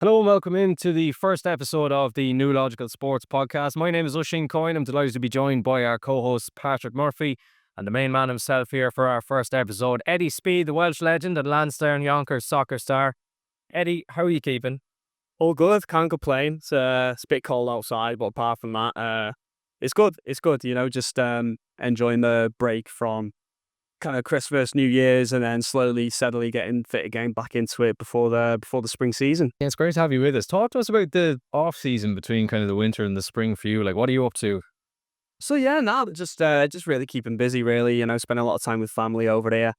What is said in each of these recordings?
Hello and welcome into the first episode of the New Logical Sports podcast. My name is Oisín Coyne. I'm delighted to be joined by our co-host Patrick Murphy and the main man himself here for our first episode, Eddie Speed, the Welsh legend and Lansdowne Yonkers soccer star. Eddie, how are you keeping? All good, can't complain. It's a bit cold outside, but apart from that, it's good. It's good, just enjoying the break from kind of Christmas, New Year's, and then slowly, steadily getting fit again back into it before the spring season. Yeah, it's great to have you with us. Talk to us about the off season between kind of the winter and the spring for you. Like, what are you up to? So yeah, now just really keeping busy. Really, spending a lot of time with family over there.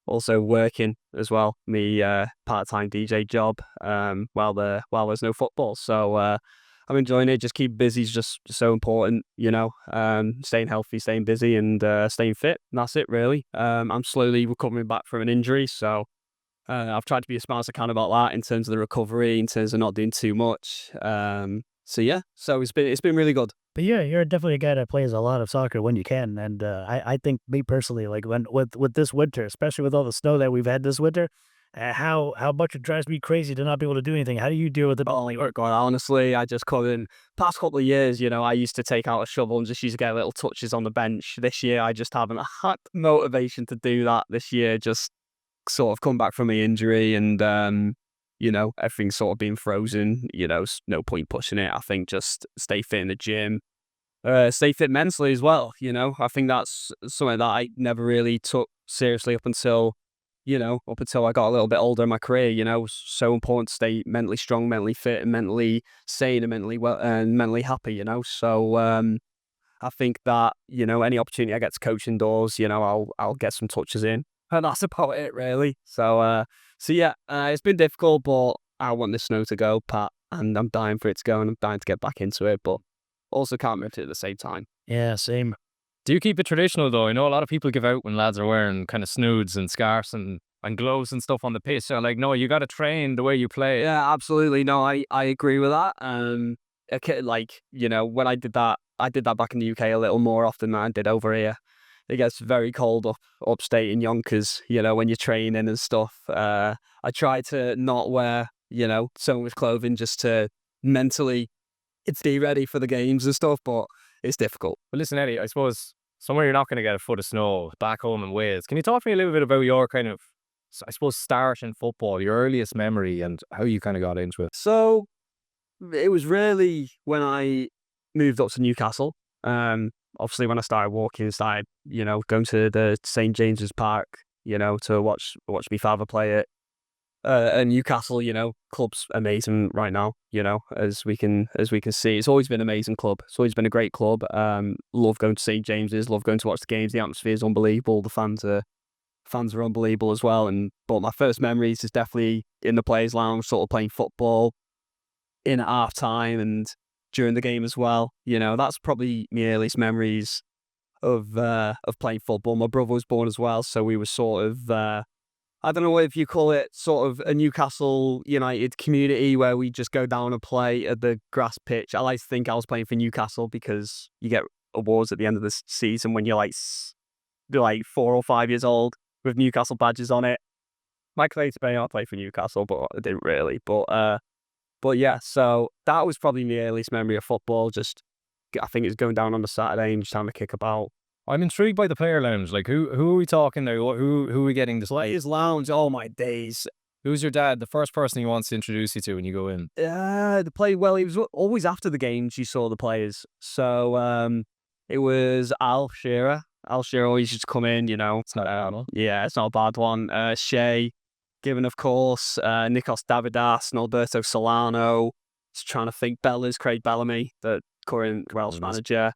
Also working as well. Me part-time DJ job. While there's no football, so I'm enjoying it. Just keep busy is just so important. Staying healthy, staying busy, and staying fit. And that's it really. I'm slowly recovering back from an injury, so I've tried to be as smart as I can about that in terms of the recovery, in terms of not doing too much. So it's been really good. But yeah, you're definitely a guy that plays a lot of soccer when you can, and I think me personally, like when with this winter, especially with all the snow that we've had this winter, how much it drives me crazy to not be able to do anything. How do you deal with it? Oh my God, honestly, I just couldn't. Past couple of years, I used to take out a shovel and just used to get little touches on the bench. This year, I just haven't had motivation to do that. This year, just sort of come back from my injury and everything's sort of been frozen. No point pushing it. I think just stay fit in the gym, stay fit mentally as well. I think that's something that I never really took seriously up until I got a little bit older in my career. So important to stay mentally strong, mentally fit, and mentally sane, and mentally well, and mentally happy. So I think that any opportunity I get to coach indoors, I'll get some touches in, and that's about it really. So yeah, it's been difficult, but I want the snow to go, Pat, and I'm dying for it to go, and I'm dying to get back into it, but also can't miss it at the same time. Yeah, same. Do you keep it traditional though? I know a lot of people give out when lads are wearing kind of snoods and scarves and gloves and stuff on the pitch. So like, no, you got to train the way you play. Yeah, absolutely. No, I agree with that. Okay, when I did that back in the UK a little more often than I did over here. It gets very cold upstate in Yonkers, when you're training and stuff. I try to not wear, so much clothing just to mentally be ready for the games and stuff, but it's difficult. But listen, Eddie, I suppose somewhere you're not going to get a foot of snow, back home in Wales. Can you talk to me a little bit about your kind of, I suppose, start in football, your earliest memory and how you kind of got into it? So it was really when I moved up to Newcastle. Obviously when I started walking, going to the St James's Park, to watch my father play it. And Newcastle, club's amazing right now, as we can see. It's always been an amazing club. It's always been a great club. Love going to St James's, love going to watch the games. The atmosphere is unbelievable. The fans are unbelievable as well. But my first memories is definitely in the players' lounge, sort of playing football in at half time and during the game as well. That's probably my earliest memories of playing football. My brother was born as well, so we were sort of I don't know if you call it sort of a Newcastle United community where we just go down and play at the grass pitch. I like to think I was playing for Newcastle because you get awards at the end of the season when you're like 4 or 5 years old with Newcastle badges on it. My claim to fame, I played for Newcastle, but I didn't really. But yeah, so that was probably my earliest memory of football. Just, I think it's going down on a Saturday and just having a kick about. I'm intrigued by the player lounge. Like, who are we talking now? Who are we getting to play? Players lounge, oh my days. Who's your dad? The first person he wants to introduce you to when you go in? Well, it was always after the games you saw the players. So it was Al Shearer. Al Shearer always used to come in, It's not bad, huh? Yeah, it's not a bad one. Shea, Given, of course, Nikos Davidas and Alberto Solano. Just trying to think. Craig Bellamy, the current Welsh manager.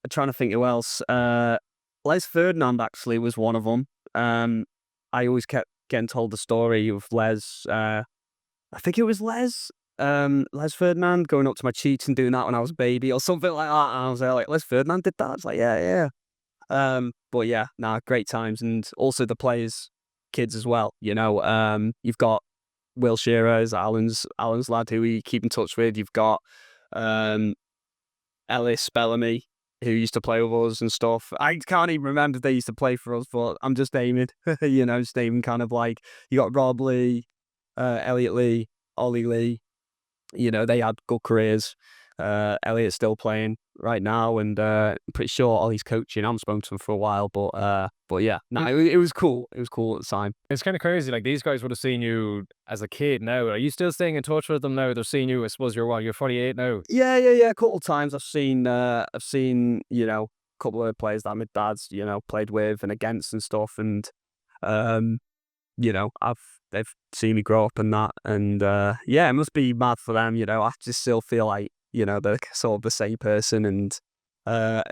I'm trying to think who else. Les Ferdinand actually was one of them. I always kept getting told the story of Les. I think it was Les Ferdinand going up to my cheeks and doing that when I was a baby or something like that. And I was like, Les Ferdinand did that? I was like, yeah. But yeah, great times. And also the players, kids as well. You've got Will Shearer, Alan's lad who we keep in touch with. You've got Ellis Bellamy, who used to play with us and stuff. I can't even remember if they used to play for us, but I'm just naming, just naming kind of like, you got Rob Lee, Elliot Lee, Ollie Lee, they had good careers. Elliot's still playing right now, and I'm pretty sure Ollie's coaching. I haven't spoken to him for a while, but yeah, no, it was cool. It was cool at the time. It's kind of crazy. Like these guys would have seen you as a kid. Now, are you still staying in touch with them now? They're seeing you. I suppose you're 48 now. Yeah. A couple of times I've seen a couple of players that my dad's played with and against and stuff, and they've seen me grow up and that, and it must be mad for them. I just still feel like they're sort of the same person, and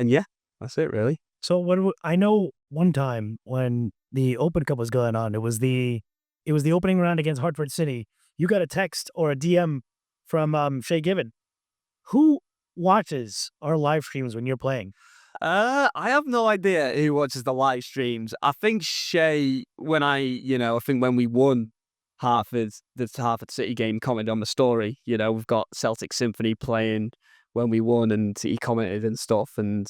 yeah, that's it really. So I know one time when the Open Cup was going on, it was the opening round against Hartford City. You got a text or a DM from Shay Given. Who watches our live streams when you're playing? I have no idea who watches the live streams. I think Shay, I think when we won the Hartford City game, commented on the story. We've got Celtic Symphony playing when we won, and he commented and stuff. And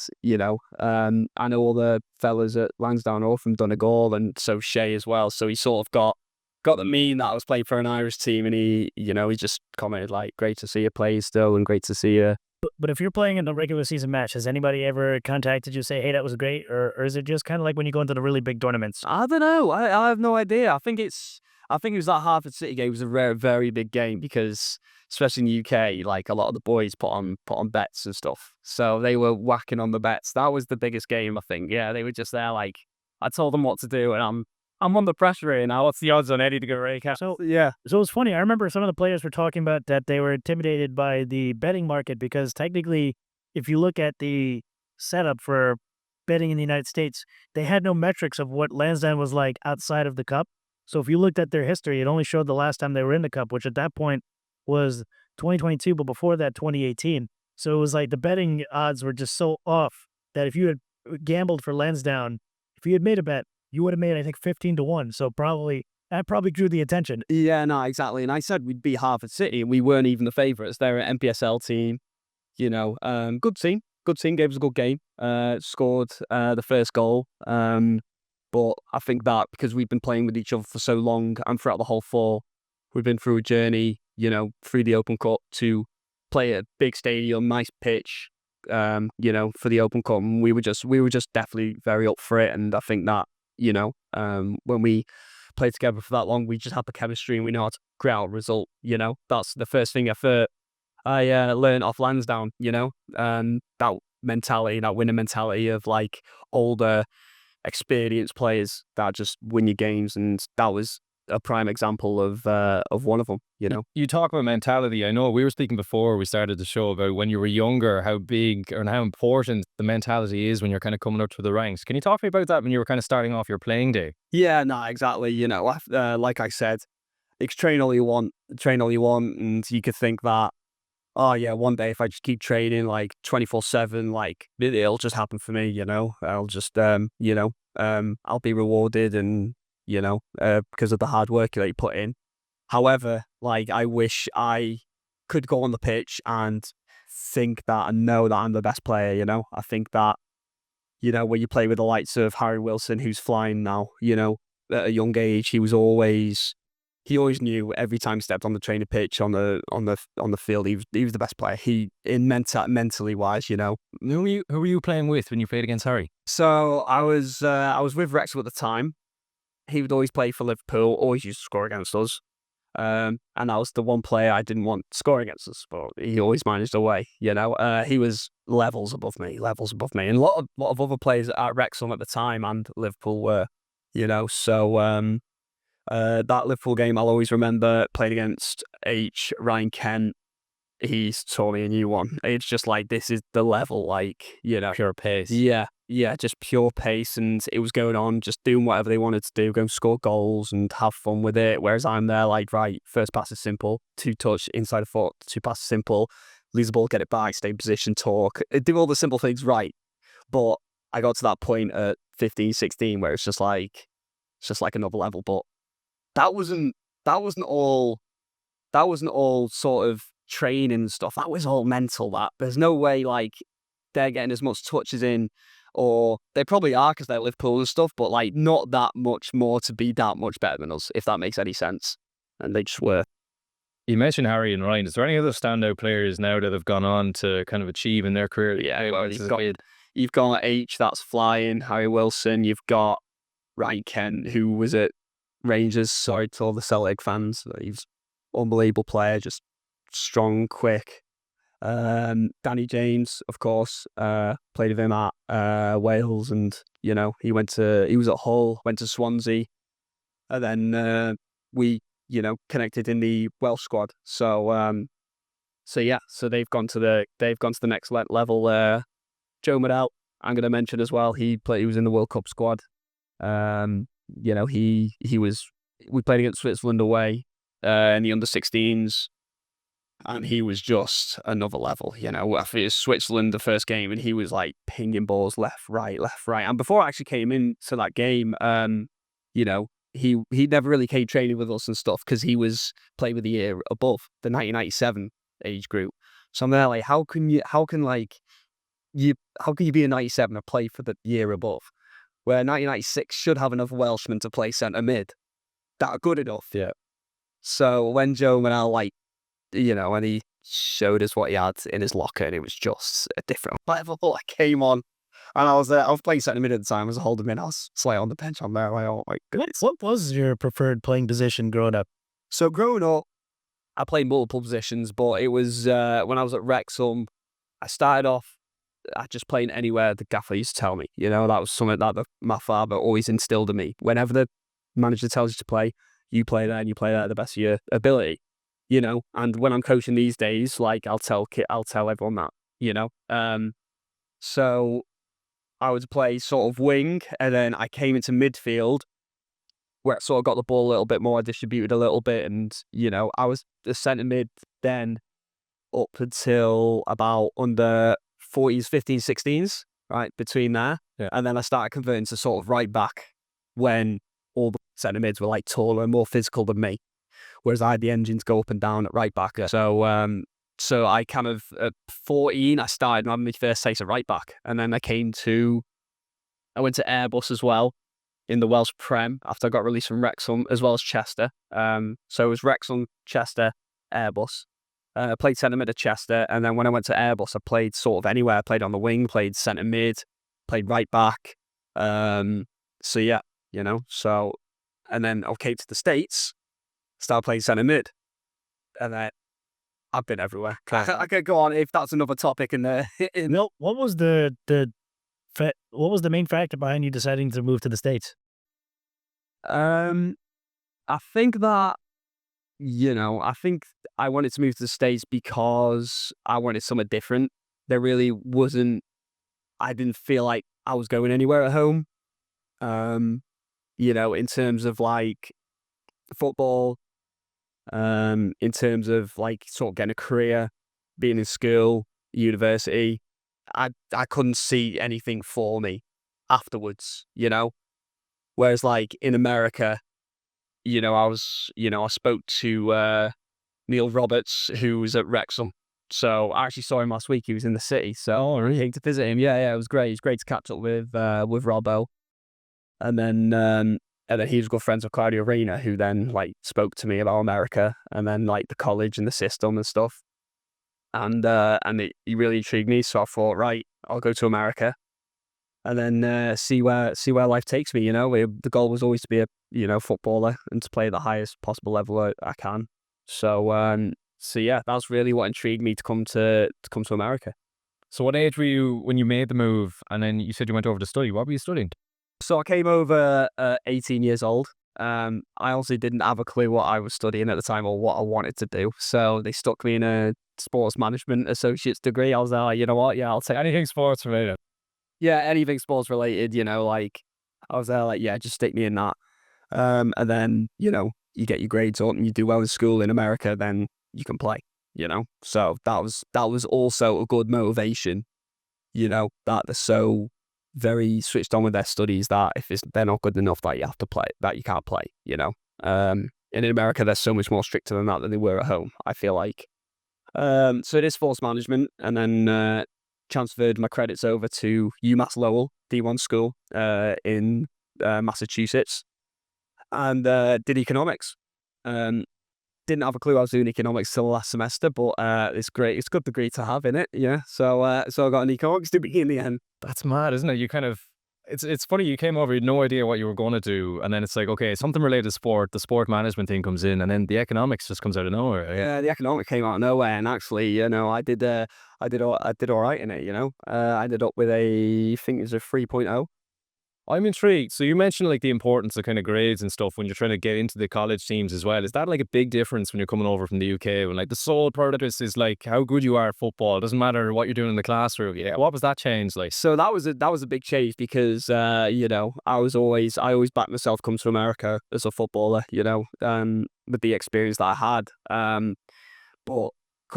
I know all the fellas at Lansdowne and Doxa done a goal, and so Shay as well. So he sort of got the meme that I was playing for an Irish team, and he just commented like, "Great to see you play still, and great to see you." But if you're playing in a regular season match, has anybody ever contacted you, say, "Hey, that was great," or is it just kind of like when you go into the really big tournaments? I don't know. I have no idea. I think it was that Hartford City game. It was a very, very big game because, especially in the UK, like a lot of the boys put on bets and stuff. So they were whacking on the bets. That was the biggest game, I think. Yeah, they were just there. Like I told them what to do, and I'm under pressure here now. What's the odds on Eddie to get a rake? So it's funny. I remember some of the players were talking about that they were intimidated by the betting market because technically, if you look at the setup for betting in the United States, they had no metrics of what Lansdowne was like outside of the cup. So if you looked at their history, it only showed the last time they were in the cup, which at that point was 2022, but before that, 2018. So it was like the betting odds were just so off that if you had gambled for Lansdowne, if you had made a bet, you would have made, I think, 15-1. So that probably drew the attention. Yeah, no, exactly. And I said we'd beat Hartford City, and we weren't even the favourites. They're an NPSL team, good team. Good team, gave us a good game. Scored the first goal. But I think that because we've been playing with each other for so long and throughout the whole fall, we've been through a journey, through the Open Cup to play at a big stadium, nice pitch, for the Open Cup. And we were just definitely very up for it. And I think that, when we played together for that long, we just had the chemistry and we know how to create a result. That's the first thing I learned off Lansdowne. That mentality, that winning mentality of like older, experienced players that just win your games, and that was a prime example of one of them. You talk about mentality. I know we were speaking before we started the show about when you were younger, how big and how important the mentality is when you're kind of coming up through the ranks. Can you talk to me about that when you were kind of starting off your playing day? Yeah, no, exactly. Like I said, it's train all you want, and you could think that, oh yeah, one day if I just keep training like 24/7, like it'll just happen for me. I'll just I'll be rewarded, and because of the hard work that you put in. However, like I wish I could go on the pitch and think that and know that I'm the best player. I think that when you play with the likes of Harry Wilson, who's flying now, at a young age, he always knew every time he stepped on the training pitch on the field, he was the best player. Mentally wise, Who were you playing with when you played against Harry? So I was with Wrexham at the time. He would always play for Liverpool, always used to score against us. And that was the one player I didn't want to score against us, but he always managed a way. He was levels above me, and a lot of other players at Wrexham at the time and Liverpool were. So that Liverpool game, I'll always remember playing against Ryan Kent. He's taught me a new one. It's just like, this is the level, like, Pure pace. Yeah, just pure pace, and it was going on, just doing whatever they wanted to do, go and score goals and have fun with it. Whereas I'm there, like, right, first pass is simple, 2 touch, inside of foot, 2 passes simple, lose the ball, get it back, stay in position, talk, do all the simple things right. But I got to that point at 15, 16 where it's just like another level. But that wasn't all sort of training and stuff. That was all mental. That there's no way like they're getting as much touches in, or they probably are because they're Liverpool and stuff, but like not that much more to be that much better than us, if that makes any sense. and they just were. You mentioned Harry and Ryan. Is there any other standout players now that have gone on to kind of achieve in their career? Yeah, well, you've got H that's flying, Harry Wilson. You've got Ryan Kent, who was at Rangers. Sorry to all the Celtic fans. He's an unbelievable player, just strong, quick. Danny James, of course, played with him at Wales, and he was at Hull, went to Swansea, and then we connected in the Welsh squad. So so they've gone to the next level. Joe Medell, I'm going to mention as well. He was in the World Cup squad. We played against Switzerland away in the under-16s. And he was just another level, I think it was Switzerland the first game, and he was like pinging balls left, right. And before I actually came into that game, he never really came training with us and stuff because he was playing with the year above, the 1997 age group. So I'm there like, how can you be a 97 and play for the year above, where 1996 should have enough Welshmen to play centre mid that are good enough. Yeah. So when Joe Manel and he showed us what he had in his locker, and it was just a different level. I came on, and I was playing centre mid at the time. I was holding him in. I was slightly on the bench. I'm there, like, oh my goodness. What was your preferred playing position growing up? So growing up, I played multiple positions, but it was when I was at Wrexham, I started off at just playing anywhere the gaffer used to tell me. That was something that my father always instilled in me. Whenever the manager tells you to play, you play there, and you play there at the best of your ability. And when I'm coaching these days, like I'll tell everyone that, so I would play sort of wing, and then I came into midfield where I sort of got the ball a little bit more, I distributed a little bit, and, I was the centre mid then up until about under 40s, 15s, 16s, right, between there. Yeah. And then I started converting to sort of right back when all the centre mids were like taller and more physical than me. Whereas I had the engines go up and down at right back. So I kind of, at 14, I started having my first taste of right back. And then I went to Airbus as well in the Welsh Prem after I got released from Wrexham, as well as Chester. So it was Wrexham, Chester, Airbus. I played centre mid at Chester. And then when I went to Airbus, I played sort of anywhere. I played on the wing, played centre mid, played right back. And then I came to the States, started playing centre mid, and then I've been everywhere. I could go on if that's another topic in there. No, what was the main factor behind you deciding to move to the States? I think that I think I wanted to move to the States because I wanted something different. There really wasn't. I didn't feel like I was going anywhere at home. In terms of like football. In terms of like sort of getting a career, being in school, university, I couldn't see anything for me afterwards, Whereas like in America, I spoke to Neil Roberts, who was at Wrexham. So I actually saw him last week. He was in the city. So I really came to visit him. Yeah, it was great. It was great to catch up with Robbo. And then he was good friends with Claudio Reyna, who then like spoke to me about America and then like the college and the system and stuff. And he really intrigued me. So I thought, right, I'll go to America and then see where life takes me. The goal was always to be a footballer and to play at the highest possible level I can. So yeah, that's really what intrigued me to come to America. So what age were you when you made the move? And then you said you went over to study. What were you studying? So I came over 18 years old. I honestly didn't have a clue what I was studying at the time or what I wanted to do. So they stuck me in a sports management associate's degree. I was like, you know what? Yeah, I'll take anything sports related. Yeah, anything sports related. Like I was there, like, yeah, just stick me in that. And then you get your grades up and you do well in school in America, then you can play. So that was also a good motivation. That they're so very switched on with their studies that if they're not good enough that you have to play, that you can't play, and in America they're so much more stricter than that than they were at home, I feel like. So it is sports management, and then transferred my credits over to UMass Lowell D1 school in Massachusetts, and did economics. didn't have a clue I was doing economics till last semester, but it's great. It's a good degree to have in it, yeah. So I got an economics degree in the end. That's mad, isn't it? You kind of, it's funny, you came over, you had no idea what you were going to do, and then it's like, okay, something related to sport, the sport management thing comes in, and then the economics just comes out of nowhere. Yeah, the economics came out of nowhere, and actually, you know, I did all right in it, you know. I ended up with I think it was a 3.0. I'm intrigued. So you mentioned like the importance of kind of grades and stuff when you're trying to get into the college teams as well. Is that like a big difference when you're coming over from the UK? When like the sole purpose is like how good you are at football. It doesn't matter what you're doing in the classroom. Yeah. What was that change like? So that was a big change because you know, I always backed myself come to America as a footballer, you know, with the experience that I had. But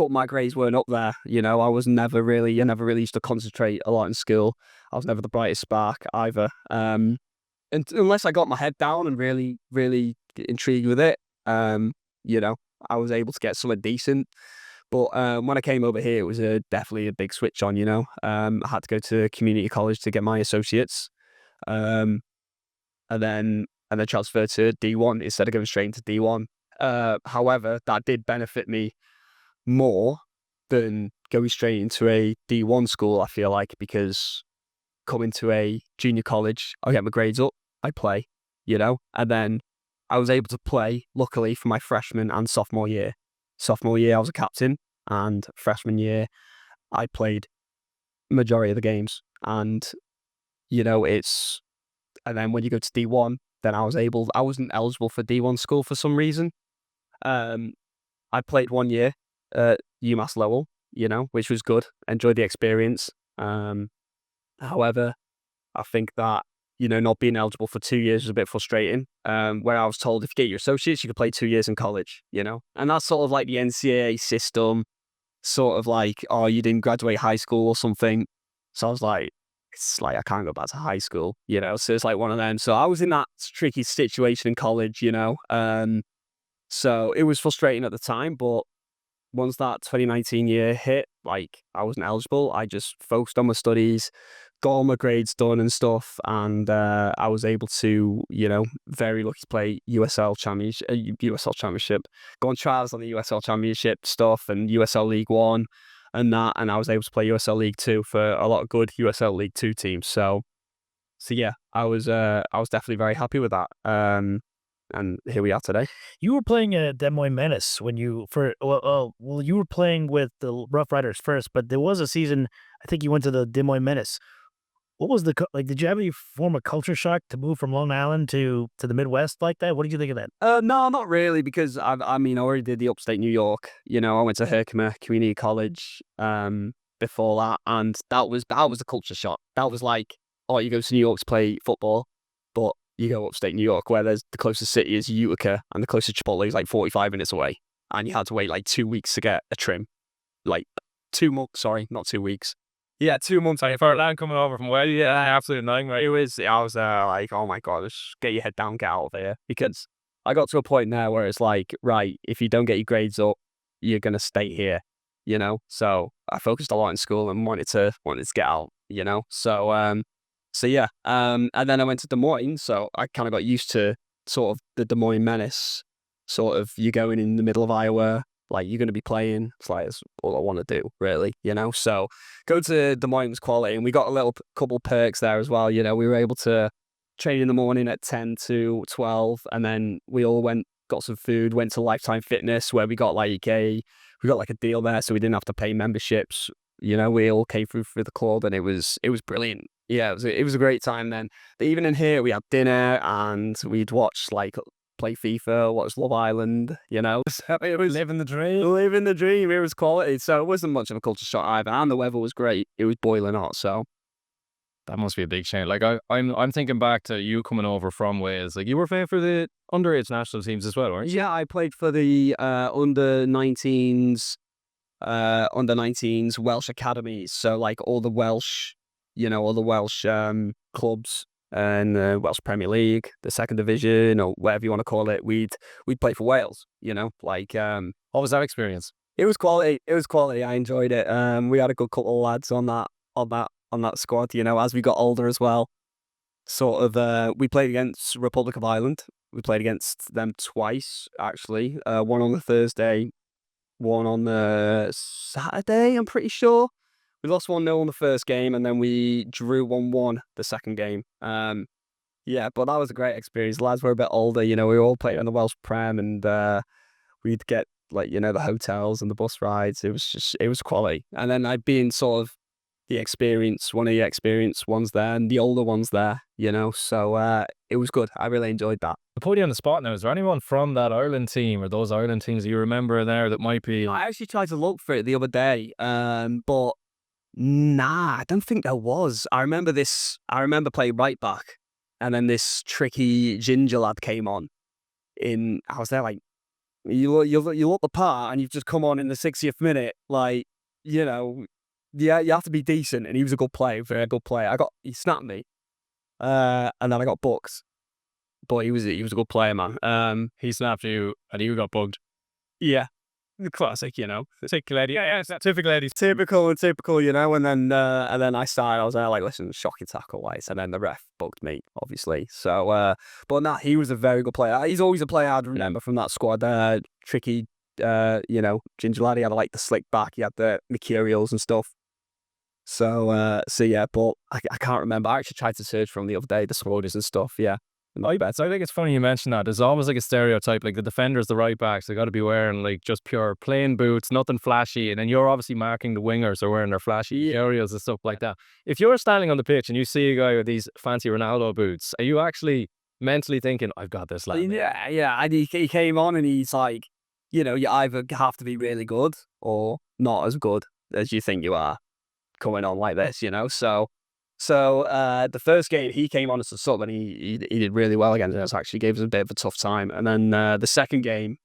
my grades weren't up there, you know. I never really used to concentrate a lot in school. I was never the brightest spark either. And unless I got my head down and really, really intrigued with it, you know, I was able to get something decent. But when I came over here, it was definitely a big switch on, you know. I had to go to community college to get my associates, and then transfer to D1 instead of going straight into D1. However, that did benefit me more than going straight into a D1 school, I feel like, because coming to a junior college, I get my grades up, I play, you know, and then I was able to play, luckily, for my freshman and sophomore year. Sophomore year, I was a captain, and freshman year, I played majority of the games. And, you know, and then when you go to D1, then I wasn't eligible for D1 school for some reason. I played 1 year at UMass Lowell, you know, which was good. Enjoyed the experience. However, I think that, you know, not being eligible for 2 years was a bit frustrating. Where I was told if you get your associates, you could play 2 years in college, you know? And that's sort of like the NCAA system, sort of like, oh, you didn't graduate high school or something. So I was like, it's like, I can't go back to high school, you know? So it's like one of them. So I was in that tricky situation in college, you know? So it was frustrating at the time, but once that 2019 year hit, like, I wasn't eligible. I just focused on my studies, got all my grades done and stuff, and I was able to, you know, very lucky to play USL Championship, go on trials on the USL Championship stuff and USL League One and that, and I was able to play USL League Two for a lot of good USL League Two teams. So yeah, I was definitely very happy with that. And here we are today. You were playing at Des Moines Menace when you you were playing with the Rough Riders first, but there was a season I think you went to the Des Moines Menace. What was did you have any form of culture shock to move from Long Island to the Midwest like that? What did you think of that? No, not really, because I mean, I already did the upstate New York. You know, I went to Herkimer Community College before that, and that was the culture shock. That was like, oh, you go to New York to play football, but you go upstate New York, where there's the closest city is Utica, and the closest Chipotle is like 45 minutes away, and you had to wait like 2 weeks to get a trim. Like 2 months, sorry, not 2 weeks. Yeah, 2 months. For a land coming over from where? Yeah, absolutely annoying, right? I was like, oh my God, just get your head down, get out of here. Because I got to a point there where it's like, right, if you don't get your grades up, you're going to stay here, you know? So I focused a lot in school and wanted to get out, you know? So yeah. And then I went to Des Moines, so I kind of got used to sort of the Des Moines Menace. Sort of, you're going in the middle of Iowa, like, you're going to be playing. It's like, it's all I want to do, really, you know? So go to Des Moines quality, and we got a couple perks there as well. You know, we were able to train in the morning at 10 to 12, and then we all got some food, went to Lifetime Fitness, where we got like a deal there, so we didn't have to pay memberships. You know, we all came through the club, and it was brilliant. Yeah, it was a great time then. The evening here, we had dinner, and we'd watch, like, play FIFA, watch Love Island, you know. So it was living the dream. Living the dream. It was quality. So it wasn't much of a culture shock either. And the weather was great. It was boiling hot. So that must be a big change. Like I'm thinking back to you coming over from Wales. Like, you were playing for the underage national teams as well, weren't you? Yeah, I played for the under 19s Welsh academies. So like all the Welsh, you know, all the Welsh clubs. And the Welsh Premier League, the second division, or whatever you want to call it, we'd play for Wales. You know, like what was that experience? It was quality. I enjoyed it. We had a good couple of lads on that squad. You know, as we got older as well. Sort of, we played against Republic of Ireland We played against them twice, actually. One on the Thursday, one on the Saturday, I'm pretty sure. We lost 1-0 on the first game, and then we drew 1-1 the second game. Yeah, but that was a great experience. The lads were a bit older, we were all playing in the Welsh Prem, and we'd get, the hotels and the bus rides. It was quality. And then I'd be in sort of one of the experienced ones there, and the older ones there, so it was good. I really enjoyed that. To put you on the spot now, is there anyone from that Ireland team or those Ireland teams that you remember there that might be... I actually tried to look for it the other day, but nah, I don't think there was. I remember playing right back, and then this tricky ginger lad came on. I was there you look the part, and you've just come on in the 60th minute, yeah, you have to be decent, and he was a good player, very good player. He snapped me, and then I got booked, but he was a good player, man. He snapped you, and you got bugged. Yeah, the classic, Typical Eddie. Yeah, typical Eddie. typical, and then I started. I was there listen, shocking tackle, and then the ref bugged me, obviously. So, but nah, he was a very good player. He's always a player I'd remember from that squad. Tricky, ginger lad. He had the slick back. He had the mercurials and stuff. So yeah, but I can't remember. I actually tried to search for him the other day, the squads and stuff. Yeah. I think it's funny you mention that. There's always a stereotype, the defenders, the right backs, they got to be wearing just pure plain boots, nothing flashy, and then you're obviously marking the wingers are wearing their flashy areas and stuff like that. If you're standing on the pitch and you see a guy with these fancy Ronaldo boots, are you actually mentally thinking, I've got this lad? Yeah. And he came on, and he's you either have to be really good or not as good as you think you are coming on like this, So the first game he came on as a sub, and he did really well against us. Actually, gave us a bit of a tough time. And then the second game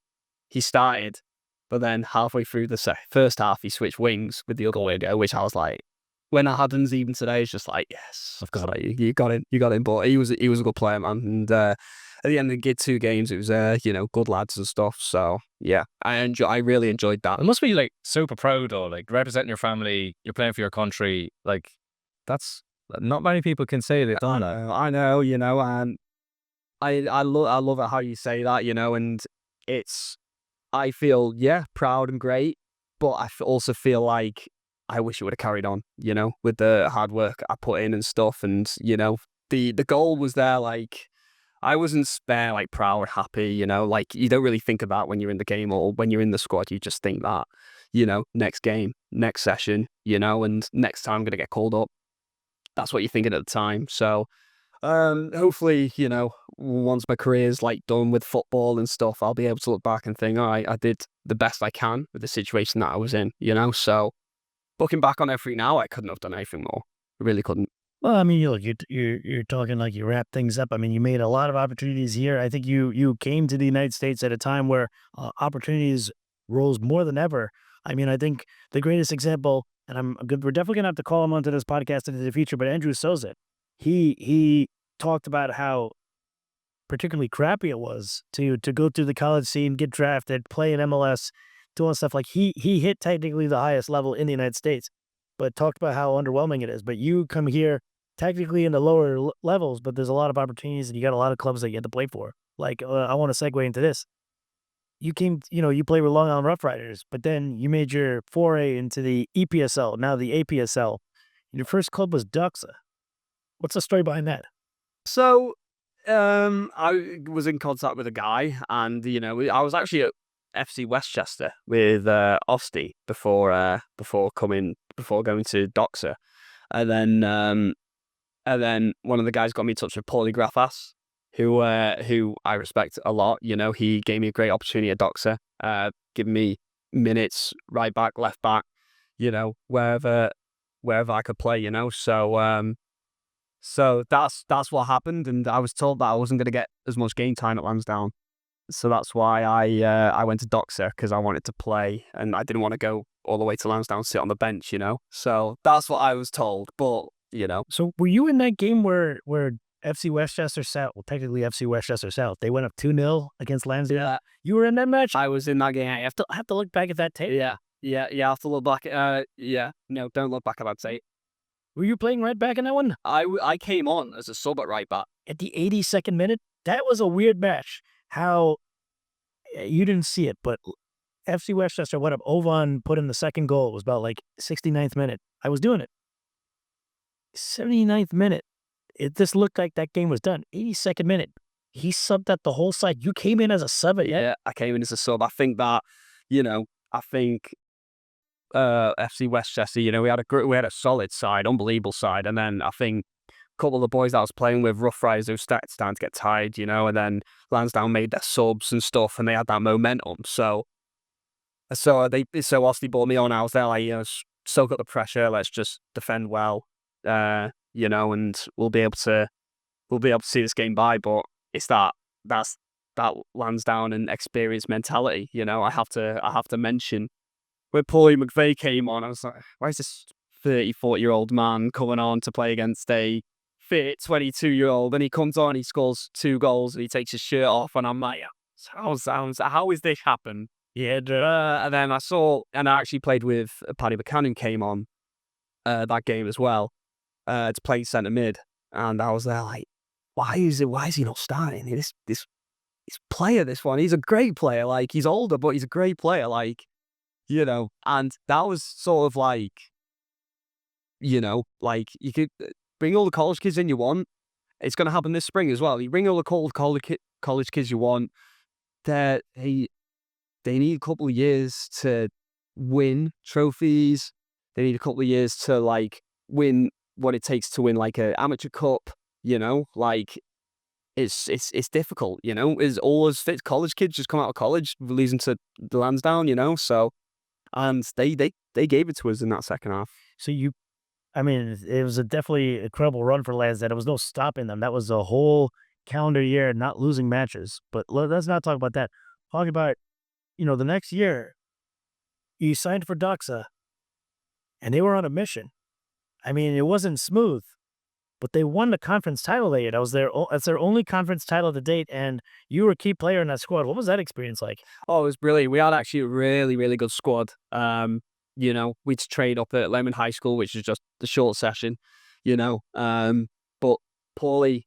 he started, but then halfway through the first half he switched wings with the other winger, which I was when it happens even today, it's just yes, I've got it. You got him. But he was a good player, man. And at the end of the 2 games, it was good lads and stuff. So yeah, I really enjoyed that. It must be super proud though, representing your family, you're playing for your country. That's not many people can say that. I know, and I love it how you say that, and I feel proud and great, but I also feel I wish it would have carried on, with the hard work I put in and stuff, and the goal was there. I wasn't spare proud, happy, you don't really think about when you're in the game or when you're in the squad. You just think that, next game, next session, and next time I'm gonna get called up. That's what you're thinking at the time. So hopefully, once my career's done with football and stuff, I'll be able to look back and think, all right, I did the best I can with the situation that I was in, So looking back on everything now, I couldn't have done anything more. I really couldn't. Well, I mean, you're talking you wrap things up. I mean, you made a lot of opportunities here. I think you came to the United States at a time where opportunities rose more than ever. I mean, I think the greatest example, and we're definitely gonna have to call him onto this podcast into the future, but Andrew Souza, he talked about how particularly crappy it was to go through the college scene, get drafted, play in MLS, doing stuff he hit technically the highest level in the United States, but talked about how underwhelming it is. But you come here technically in the lower levels, but there's a lot of opportunities, and you got a lot of clubs that you have to play for. I want to segue into this. You came, you played with Long Island Rough Riders, but then you made your foray into the EPSL, now the APSL. Your first club was Doxa. What's the story behind that? So, I was in contact with a guy, and I was actually at FC Westchester with Oisín before going to Doxa, and then one of the guys got me in touch with Paulie Graffas, who I respect a lot. He gave me a great opportunity at Doxa, giving me minutes right back, left back, wherever I could play, So that's what happened, and I was told that I wasn't going to get as much game time at Lansdowne, so that's why I went to Doxa, because I wanted to play, and I didn't want to go all the way to Lansdowne and sit on the bench, So that's what I was told, but So were you in that game where FC Westchester South, well, technically FC Westchester South, they went up 2-0 against Lansdowne? Yeah. You were in that match? I was in that game. I have to look back at that tape. Yeah. I have to look back. No, don't look back at that tape. Were you playing right back in that one? I came on as a sub at right back. At the 82nd minute? that was a weird match. How you didn't see it, but FC Westchester went up. Ovan put in the second goal. It was about like 69th minute. I was doing it. 79th minute. It just looked like that game was done. 82nd minute. He subbed at the whole side. You came in as a sub, Yeah, I came in as a sub. I think that, I think FC Westchester, we had a solid side, unbelievable side, and then I think a couple of the boys that I was playing with, Rough Riders, who started to get tired, and then Lansdowne made their subs and stuff, and they had that momentum. So whilst they brought me on, I was there like, soak up the pressure. Let's just defend well, and we'll be able to see this game by. But it's that's that Lansdowne and experience mentality. I have to mention when Paulie McVeigh came on, I was like, why is this 40-year-old man coming on to play against a fit 22-year-old? And he comes on, he scores 2 goals, and he takes his shirt off, and I'm like, how is this happen? Yeah, and then I actually played with Paddy McCann, who came on that game as well to play centre mid, and I was there like, why is he not starting? This player, this one, he's a great player. Like, he's older, but he's a great player. Like, and that was sort of like, like you could bring all the college kids in you want. It's going to happen this spring as well. You bring all the college kids you want. They need a couple of years to win trophies. They need a couple of years to like win what it takes to win like an amateur cup. Like it's difficult. Is all as fit college kids just come out of college, losing to the Lansdowne. So. And they gave it to us in that second half. So it was definitely a incredible run for Lansdowne. There was no stopping them. That was a whole calendar year not losing matches. But let's not talk about that. Talk about, the next year, you signed for Doxa, and they were on a mission. It wasn't smooth, but they won the conference title that year. That's their only conference title to date, and you were a key player in that squad. What was that experience like? Oh, it was brilliant. We had actually a really, really good squad. We'd trained up at Lemon High School, which is just the short session, but Paulie,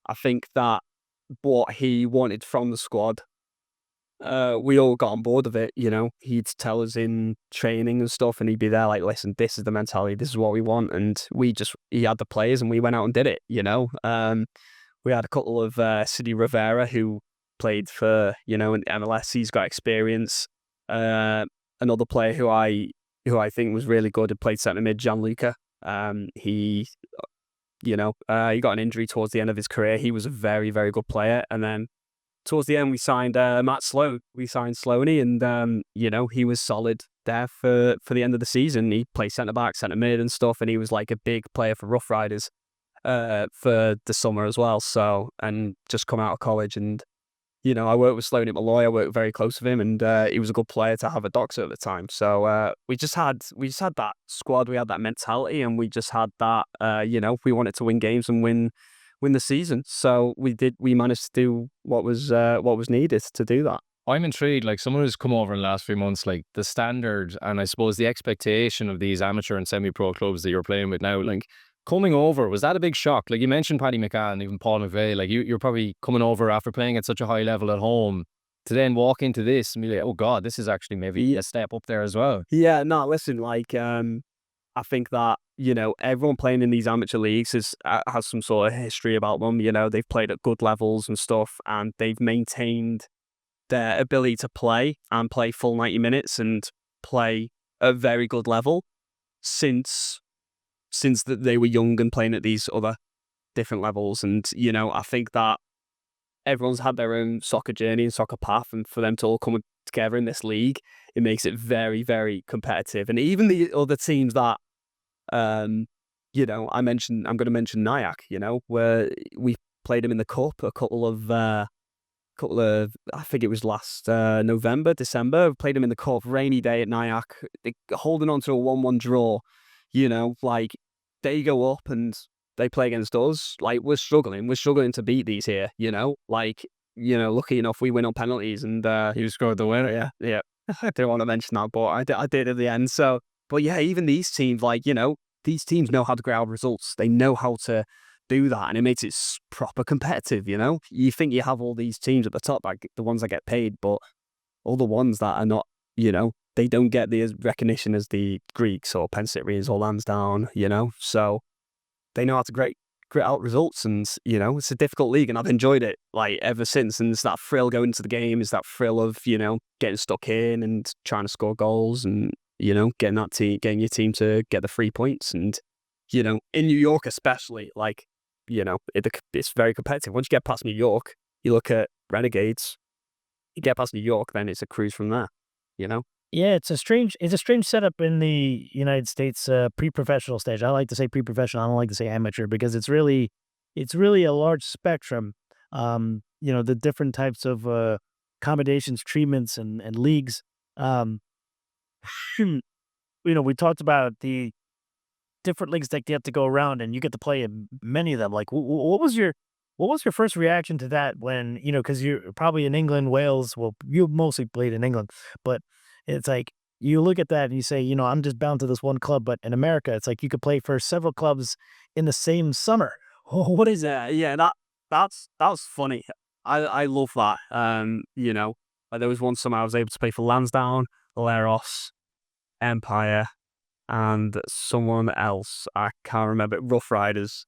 I think that what he wanted from the squad, we all got on board of it. He'd tell us in training and stuff, and he'd be there like, listen, this is the mentality, this is what we want. And he had the players, and we went out and did it. We had a couple of Sidney Rivera, who played for, in MLS. He's got experience. Another player who I think was really good, had played centre mid, Gianluca. He got an injury towards the end of his career. He was a very, very good player. And then towards the end, we signed Matt Sloan. We signed Sloaney, and he was solid there for the end of the season. He played centre back, centre mid, and stuff, and he was like a big player for Rough Riders for the summer as well. So, and just come out of college, and I worked with Sloan at Malloy. I worked very close with him, and he was a good player to have at Doxa at the time. So we just had that squad. We had that mentality, and we just had that. We wanted to win games and win the season. So we managed to do what was needed to do that. I'm intrigued, like someone who's come over in the last few months, like the standard and I suppose the expectation of these amateur and semi-pro clubs that you're playing with now, like coming over, was that a big shock? Like you mentioned Paddy McCann, even Paul McVeigh, like you're probably coming over after playing at such a high level at home to then walk into this and be like, oh God, this is actually maybe a step up there as well. Yeah, no, listen, like I think that, everyone playing in these amateur leagues has some sort of history about them. They've played at good levels and stuff, and they've maintained their ability to play full 90 minutes and play at a very good level since they were young and playing at these other different levels. And, I think that everyone's had their own soccer journey and soccer path, and for them to all come together in this league, it makes it very, very competitive. And even the other teams that, I'm going to mention Nyack, where we played them in the cup a couple of, I think it was last November, December, played them in the cup, rainy day at Nyack, holding on to a 1-1 draw, like they go up and they play against us. Like we're struggling to beat these here, lucky enough we win on penalties, and You scored the winner. yeah. I don't want to mention that, but I did at the end. So, but yeah, even these teams, these teams know how to get out results. They know how to, do that, and it makes it proper competitive. You think you have all these teams at the top, like the ones that get paid, but all the ones that are not, they don't get the recognition as the Greeks or Pensitrians or Lansdowne. So they know how to grit out results, and it's a difficult league, and I've enjoyed it like ever since. And it's that thrill going into the game, is that thrill of getting stuck in and trying to score goals, and getting your team to get the 3 points. And in New York especially, like it's very competitive. Once you get past New York, you look at Renegades, you get past New York, then it's a cruise from there. Yeah, it's a strange setup in the United States pre-professional stage. I like to say pre-professional. I don't like to say amateur, because it's really a large spectrum. The different types of accommodations, treatments, and leagues. We talked about the different leagues that get to go around, and you get to play in many of them. Like, what was your first reaction to that when, because you're probably in England, Wales, well, you mostly played in England, but it's like, you look at that and you say, I'm just bound to this one club. But in America, it's like you could play for several clubs in the same summer. What is that? Yeah, that was funny. I love that. Like there was one summer I was able to play for Lansdowne, Leros, Empire, and someone else. I can't remember. Rough Riders.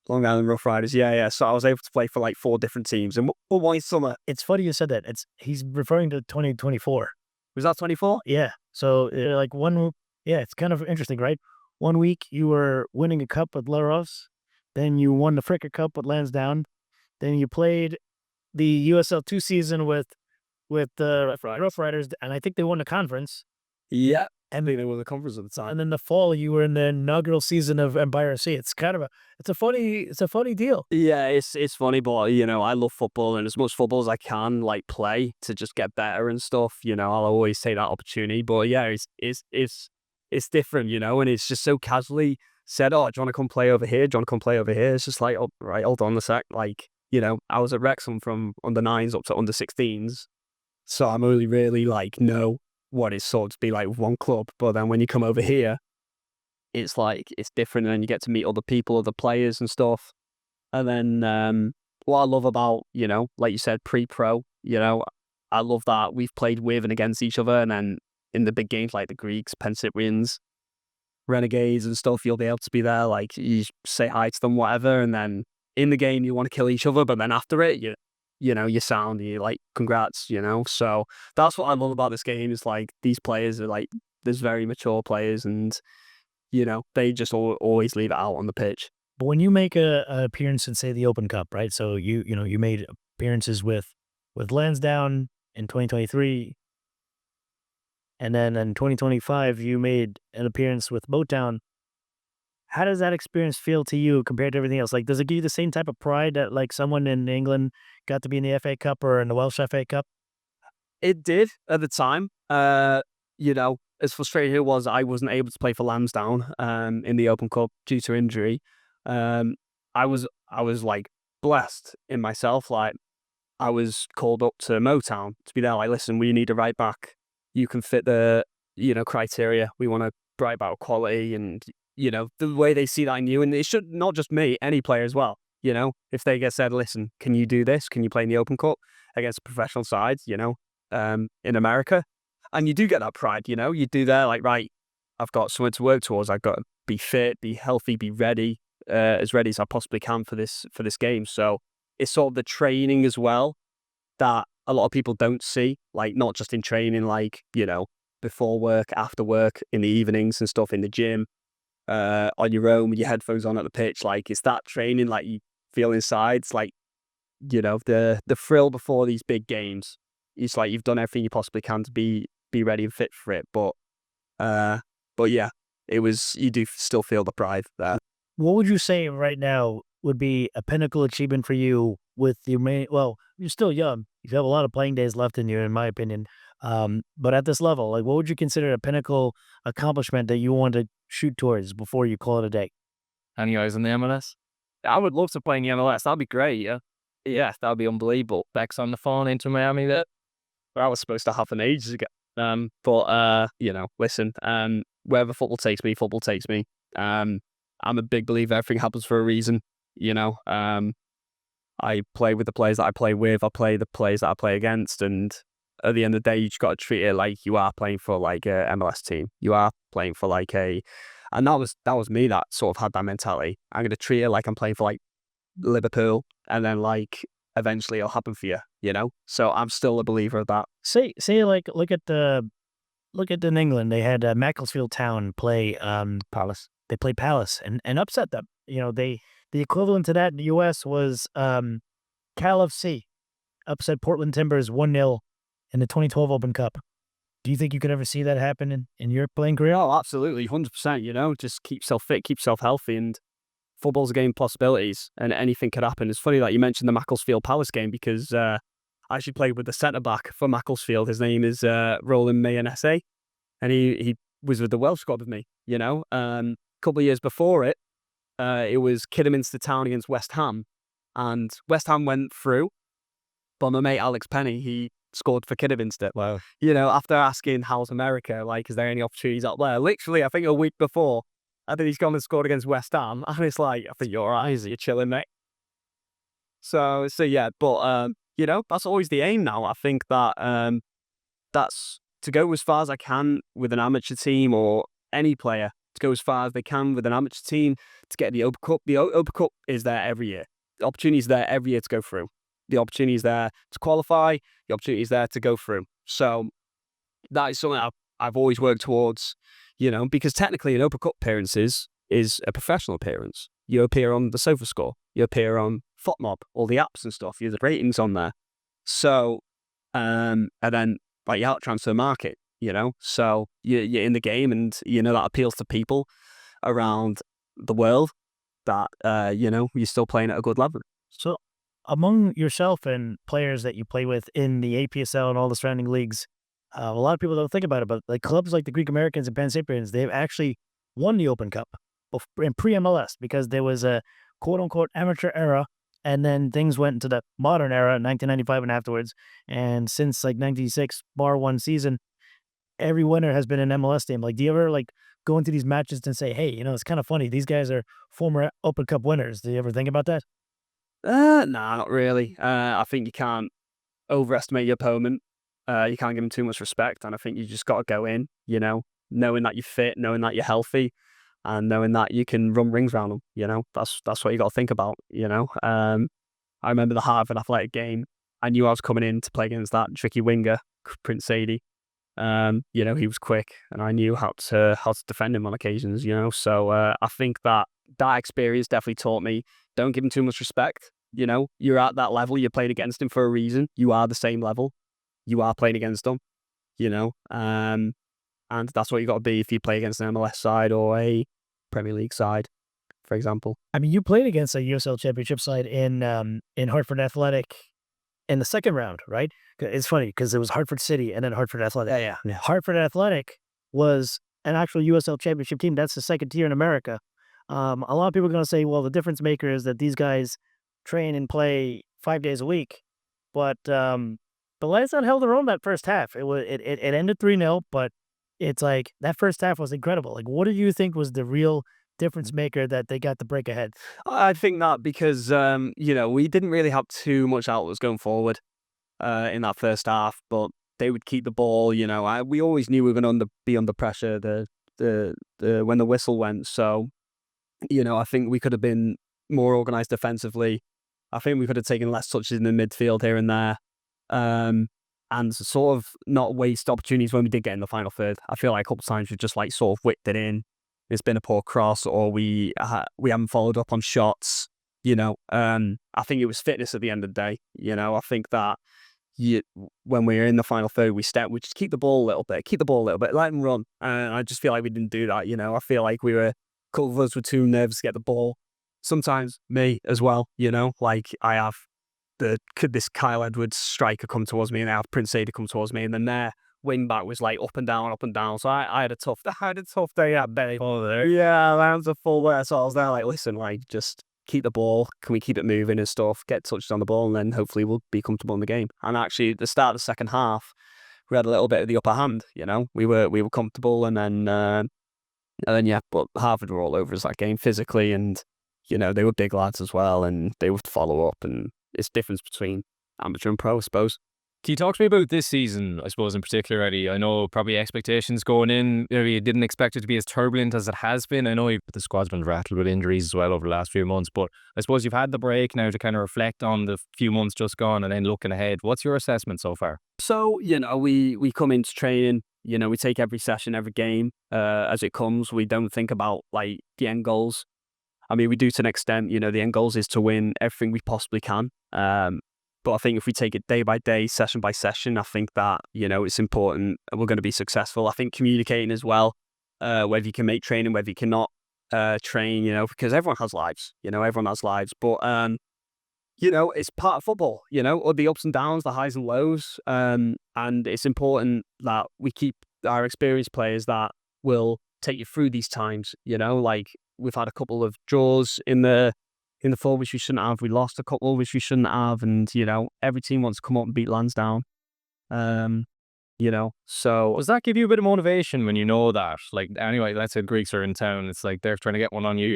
Long Island Rough Riders. Yeah. So I was able to play for like 4 different teams in one summer. It's funny you said that. He's referring to 2024. Was that 24? Yeah. So it's kind of interesting, right? 1 week you were winning a cup with Leros, then you won the Fricker Cup with Lansdowne, then you played the USL 2 season with the Rough Riders, and I think they won the conference. Yeah. I think they won the conference at the time. And then the fall you were in the inaugural season of Empire C. It's kind of a funny deal. Yeah, it's funny, but I love football, and as much football as I can like play to just get better and stuff. I'll always take that opportunity. But yeah, it's different, and it's just so casually said, "Oh, do you want to come play over here? Do you want to come play over here?" It's just like, oh, right, hold on a sec. Like, I was at Wrexham from under 9s up to under 16s, so I'm only really like know what it's sort of to be like with one club. But then when you come over here, it's like it's different, and then you get to meet other people, other players and stuff. And then what I love about, like you said, pre-pro, I love that we've played with and against each other, and then in the big games like the Greeks, Pensitrians, Renegades and stuff, you'll be able to be there, like you say hi to them, whatever, and then in the game you want to kill each other, but then after it, you sound, you like, congrats, So that's what I love about this game, is like these players are like, there's very mature players, and they just always leave it out on the pitch. But when you make an appearance in, say, the Open Cup, right? So you made appearances with Lansdowne in 2023, and then in 2025 you made an appearance with Motown. How does that experience feel to you compared to everything else? Like, does it give you the same type of pride that like someone in England got to be in the FA Cup or in the Welsh FA Cup? It did at the time. As frustrating it was, I wasn't able to play for Lansdowne in the Open Cup due to injury. I was like blessed in myself. Like, I was called up to Motown to be there. Like, listen, we need a right back. You can fit the criteria. We want a right back quality, and the way they see that in you, and it should not just me, any player as well. If they get said, listen, can you do this? Can you play in the Open Cup against professional sides? In America, and you do get that pride. You do there, like, right, I've got something to work towards. I've got to be fit, be healthy, be ready, as ready as I possibly can for this game. So it's sort of the training as well that a lot of people don't see, like not just in training, like before work, after work, in the evenings and stuff, in the gym, on your own with your headphones on at the pitch. Like, it's that training, like you feel inside. It's like the thrill before these big games. It's like you've done everything you possibly can to be ready and fit for it. But yeah, you do still feel the pride there. What would you say right now would be a pinnacle achievement for you with your well, you're still young. You have a lot of playing days left in you, in my opinion. But at this level, like, what would you consider a pinnacle accomplishment that you want to shoot towards before you call it a day? Any eyes on the MLS? I would love to play in the MLS. That'd be great, yeah. Yeah, that'd be unbelievable. Beck's on the phone into Miami there. I was supposed to happen ages ago. But listen, wherever football takes me, football takes me. I'm a big believer everything happens for a reason. you know. I play with the players that I play with. I play the players that I play against, and at the end of the day, you just got to treat it like you are playing for like a MLS team. You are playing for like and that was me that sort of had that mentality. I'm gonna treat it like I'm playing for like Liverpool, and then like eventually it'll happen for you, you know. So I'm still a believer of that. Say like look at in England. They had Macclesfield Town play Palace. They played Palace and upset them. You know, the equivalent to that in the U.S. was Cal FC upset Portland Timbers 1-0 in the 2012 Open Cup. Do you think you could ever see that happen in your playing career? Oh, absolutely, 100%. You know, just keep yourself fit, keep yourself healthy, and football's a game of possibilities, and anything could happen. It's funny that you mentioned the Macclesfield Palace game because I actually played with the centre back for Macclesfield. His name is Roland Mayanese, and he was with the Welsh squad with me. You know, a couple of years before it was Kidderminster Town against West Ham, and West Ham went through, but my mate Alex Penny, he scored for Kidderminster. Wow. You know, after asking how's America, like, is there any opportunities out there? Literally, I think a week before, I think he's gone and scored against West Ham, and it's like, I think you're all right, you're chilling, mate. So yeah, but you know, that's always the aim now. I think that that's to go as far as I can with an amateur team, or any player to go as far as they can with an amateur team to get the Open Cup. The Open Cup is there every year. The opportunity is there every year to go through. The opportunity is there to qualify. The opportunity is there to go through. So that is something I've always worked towards, you know, because technically an Open Cup appearance is a professional appearance. You appear on the SofaScore. You appear on FotMob, all the apps and stuff. You have the ratings on there. So, and then like you're out transfer market, you know, so you're in the game, and you know that appeals to people around the world that you know, you're still playing at a good level. So, among yourself and players that you play with in the APSL and all the surrounding leagues, a lot of people don't think about it, but like clubs like the Greek Americans and Pan Cyprians, they've actually won the Open Cup in pre-MLS because there was a quote-unquote amateur era, and then things went into the modern era in 1995 and afterwards. And since like 96, bar one season, every winner has been an MLS team. Like, do you ever like go into these matches and say, hey, you know, it's kind of funny, these guys are former Open Cup winners? Do you ever think about that? Nah, not really. I think you can't overestimate your opponent. You can't give them too much respect, and I think you just got to go in, you know, knowing that you're fit, knowing that you're healthy, and knowing that you can run rings around them. You know, that's what you got to think about. You know, I remember the Harvard Athletic game. I knew I was coming in to play against that tricky winger, Prince Sadie. You know, he was quick, and I knew how to defend him on occasions. You know, so I think that experience definitely taught me, don't give him too much respect. You know, you're at that level. You're playing against him for a reason. You are the same level. You are playing against them. You know, and that's what you got to be if you play against an MLS side or a Premier League side, for example. I mean, you played against a USL Championship side in Hartford Athletic in the second round, right? It's funny because it was Hartford City and then Hartford Athletic. Yeah. Hartford Athletic was an actual USL Championship team. That's the second tier in America. A lot of people are going to say, well, the difference maker is that these guys train and play 5 days a week. But Lansdowne held their own that first half. It ended 3-0, but it's like that first half was incredible. Like, what do you think was the real difference maker that they got the break ahead? I think that because you know, we didn't really have too much outlets going forward in that first half, but they would keep the ball. You know, we always knew we were going to be under pressure when the whistle went. So, you know, I think we could have been more organised defensively. I think we could have taken less touches in the midfield here and there, and sort of not waste opportunities when we did get in the final third. I feel like a couple of times we've just like sort of whipped it in. It's been a poor cross, or we haven't followed up on shots. You know, I think it was fitness at the end of the day. You know, I think that when we were in the final third, we just keep the ball a little bit, let them run. And I just feel like we didn't do that. You know, I feel like a couple of us were too nervous to get the ball. Sometimes me as well. You know, like I have this Kyle Edwards striker come towards me, and I have Prince Sadie come towards me, and then their wing back was like up and down. So I had a tough day at Benny. Oh, there. Yeah, I was a full there. So I was there like, listen, like, just keep the ball. Can we keep it moving and stuff? Get touches on the ball, and then hopefully we'll be comfortable in the game. And actually, at the start of the second half, we had a little bit of the upper hand. You know, we were comfortable, and then yeah. But Harvard were all over us that game physically, and they were big lads as well, and they would follow up, and it's difference between amateur and pro, I suppose. Can you talk to me about this season, I suppose, in particular, Eddie? I know probably expectations going in, you didn't expect it to be as turbulent as it has been. I know the squad's been rattled with injuries as well over the last few months, but I suppose you've had the break now to kind of reflect on the few months just gone and then looking ahead. What's your assessment so far? So, we come into training, we take every session, every game as it comes. We don't think about, like, the end goals. I mean, we do to an extent, the end goals is to win everything we possibly can. But I think if we take it day by day, session by session, I think that, it's important and we're going to be successful. I think communicating as well, whether you can make training, whether you cannot train, because everyone has lives, everyone has lives. But, it's part of football, or the ups and downs, the highs and lows. And it's important that we keep our experienced players that will take you through these times, like we've had a couple of draws in the fall, which we shouldn't have. We lost a couple, which we shouldn't have. And, every team wants to come up and beat Lansdowne. So... Does that give you a bit of motivation when you know that? Like, anyway, let's say the Greeks are in town. It's like they're trying to get one on you.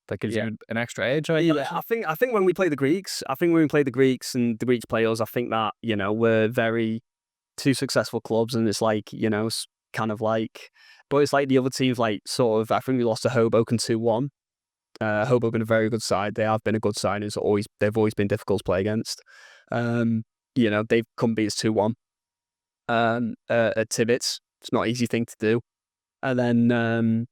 That gives you an extra edge, right? Yeah, I think when we play the Greeks, and the Greeks play us, I think that, we're very two successful clubs. And it's like, it's kind of like... But it's like the other teams, like, sort of... I think we lost to Hoboken 2-1. Hoboken a very good side. They have been a good side. They've always been difficult to play against. They've come beat us 2-1 at Tibbets. It's not an easy thing to do. And then,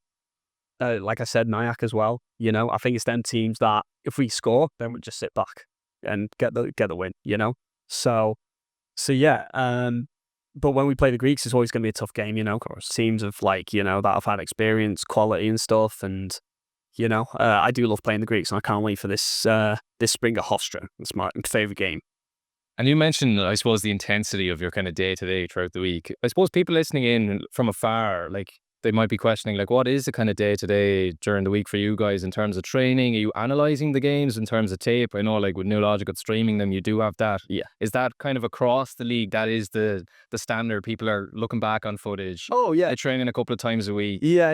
like I said, Nyack as well. I think it's them teams that if we score, then we just sit back and get the win. So yeah. But when we play the Greeks, it's always going to be a tough game. Of course, teams of like that have had experience, quality, and stuff, and. I do love playing the Greeks, and I can't wait for this spring at Hofstra. It's my favourite game. And you mentioned, I suppose, the intensity of your kind of day-to-day throughout the week. I suppose people listening in from afar, like, they might be questioning, like, what is the kind of day-to-day during the week for you guys in terms of training? Are you analysing the games in terms of tape? I know, like, with New Logical streaming them, you do have that. Yeah. Is that kind of across the league? That is the standard? People are looking back on footage. Oh, yeah. They're training a couple of times a week. Yeah.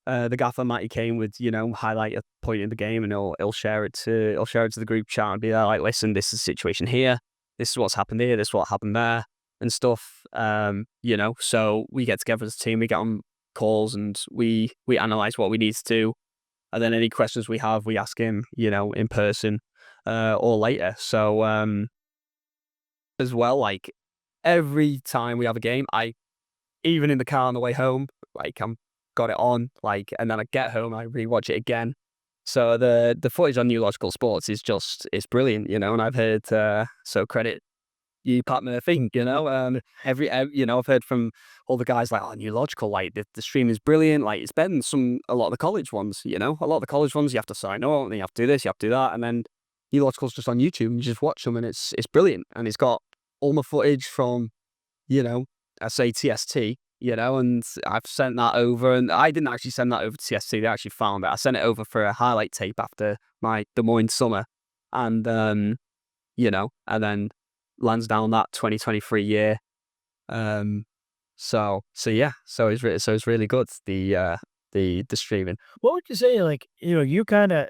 The gaffer Matty Kane would, highlight a point in the game, and he'll share it to the group chat and be like, listen, this is the situation here. This is what's happened here. This is what happened there, and stuff. So we get together as a team, we get on calls, and we analyze what we need to do, and then any questions we have, we ask him, in person, or later. So as well, like every time we have a game, even in the car on the way home, like I'm got it on, like, and then I get home, I rewatch it again. So the footage on New Logical Sports is it's brilliant, and I've heard so credit you, Pat McAfee, I've heard from all the guys like, oh, New Logical, like the stream is brilliant, like it's better than a lot of the college ones, a lot of the college ones you have to sign up, and you have to do this, you have to do that, and then New Logical's just on YouTube and you just watch them, and it's brilliant, and it's got all my footage from, I say TST. And I've sent that over, and I didn't actually send that over to TST. They actually found it. I sent it over for a highlight tape after my Des Moines summer, and and then Lansdowne that 2023 year. So it's really good, the streaming. What would you say? Like, you kind of.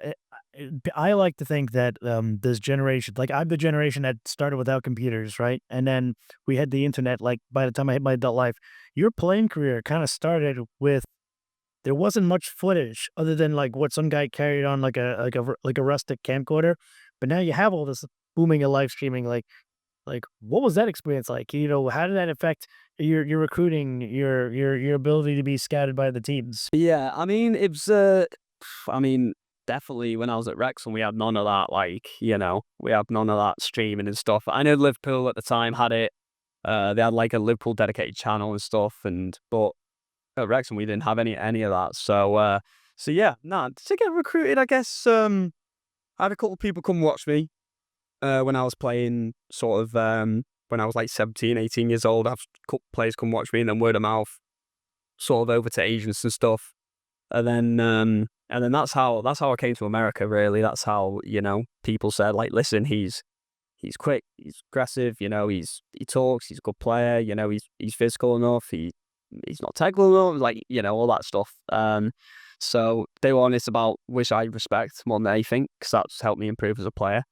I like to think that this generation, like I'm the generation that started without computers, right? And then we had the internet. Like by the time I hit my adult life, your playing career kind of started with there wasn't much footage other than like what some guy carried on like a rustic camcorder. But now you have all this booming and live streaming. Like what was that experience like? How did that affect your recruiting, your ability to be scouted by the teams? Yeah, I mean it was. Definitely when I was at Wrexham, we had none of that, we had none of that streaming and stuff. I know Liverpool at the time had it. They had like a Liverpool dedicated channel and stuff, but at Wrexham we didn't have any of that. So yeah, to get recruited, I guess I had a couple of people come watch me when I was playing, sort of when I was like 17, 18 years old. I had a couple of players come watch me, and then word of mouth, sort of over to agents and stuff. And then that's how I came to America, really. That's how, people said, like, listen, he's quick, he's aggressive, he talks, he's a good player, he's physical enough, he's not technical enough, like, all that stuff. So they were honest about, which I respect more than anything, because that's helped me improve as a player.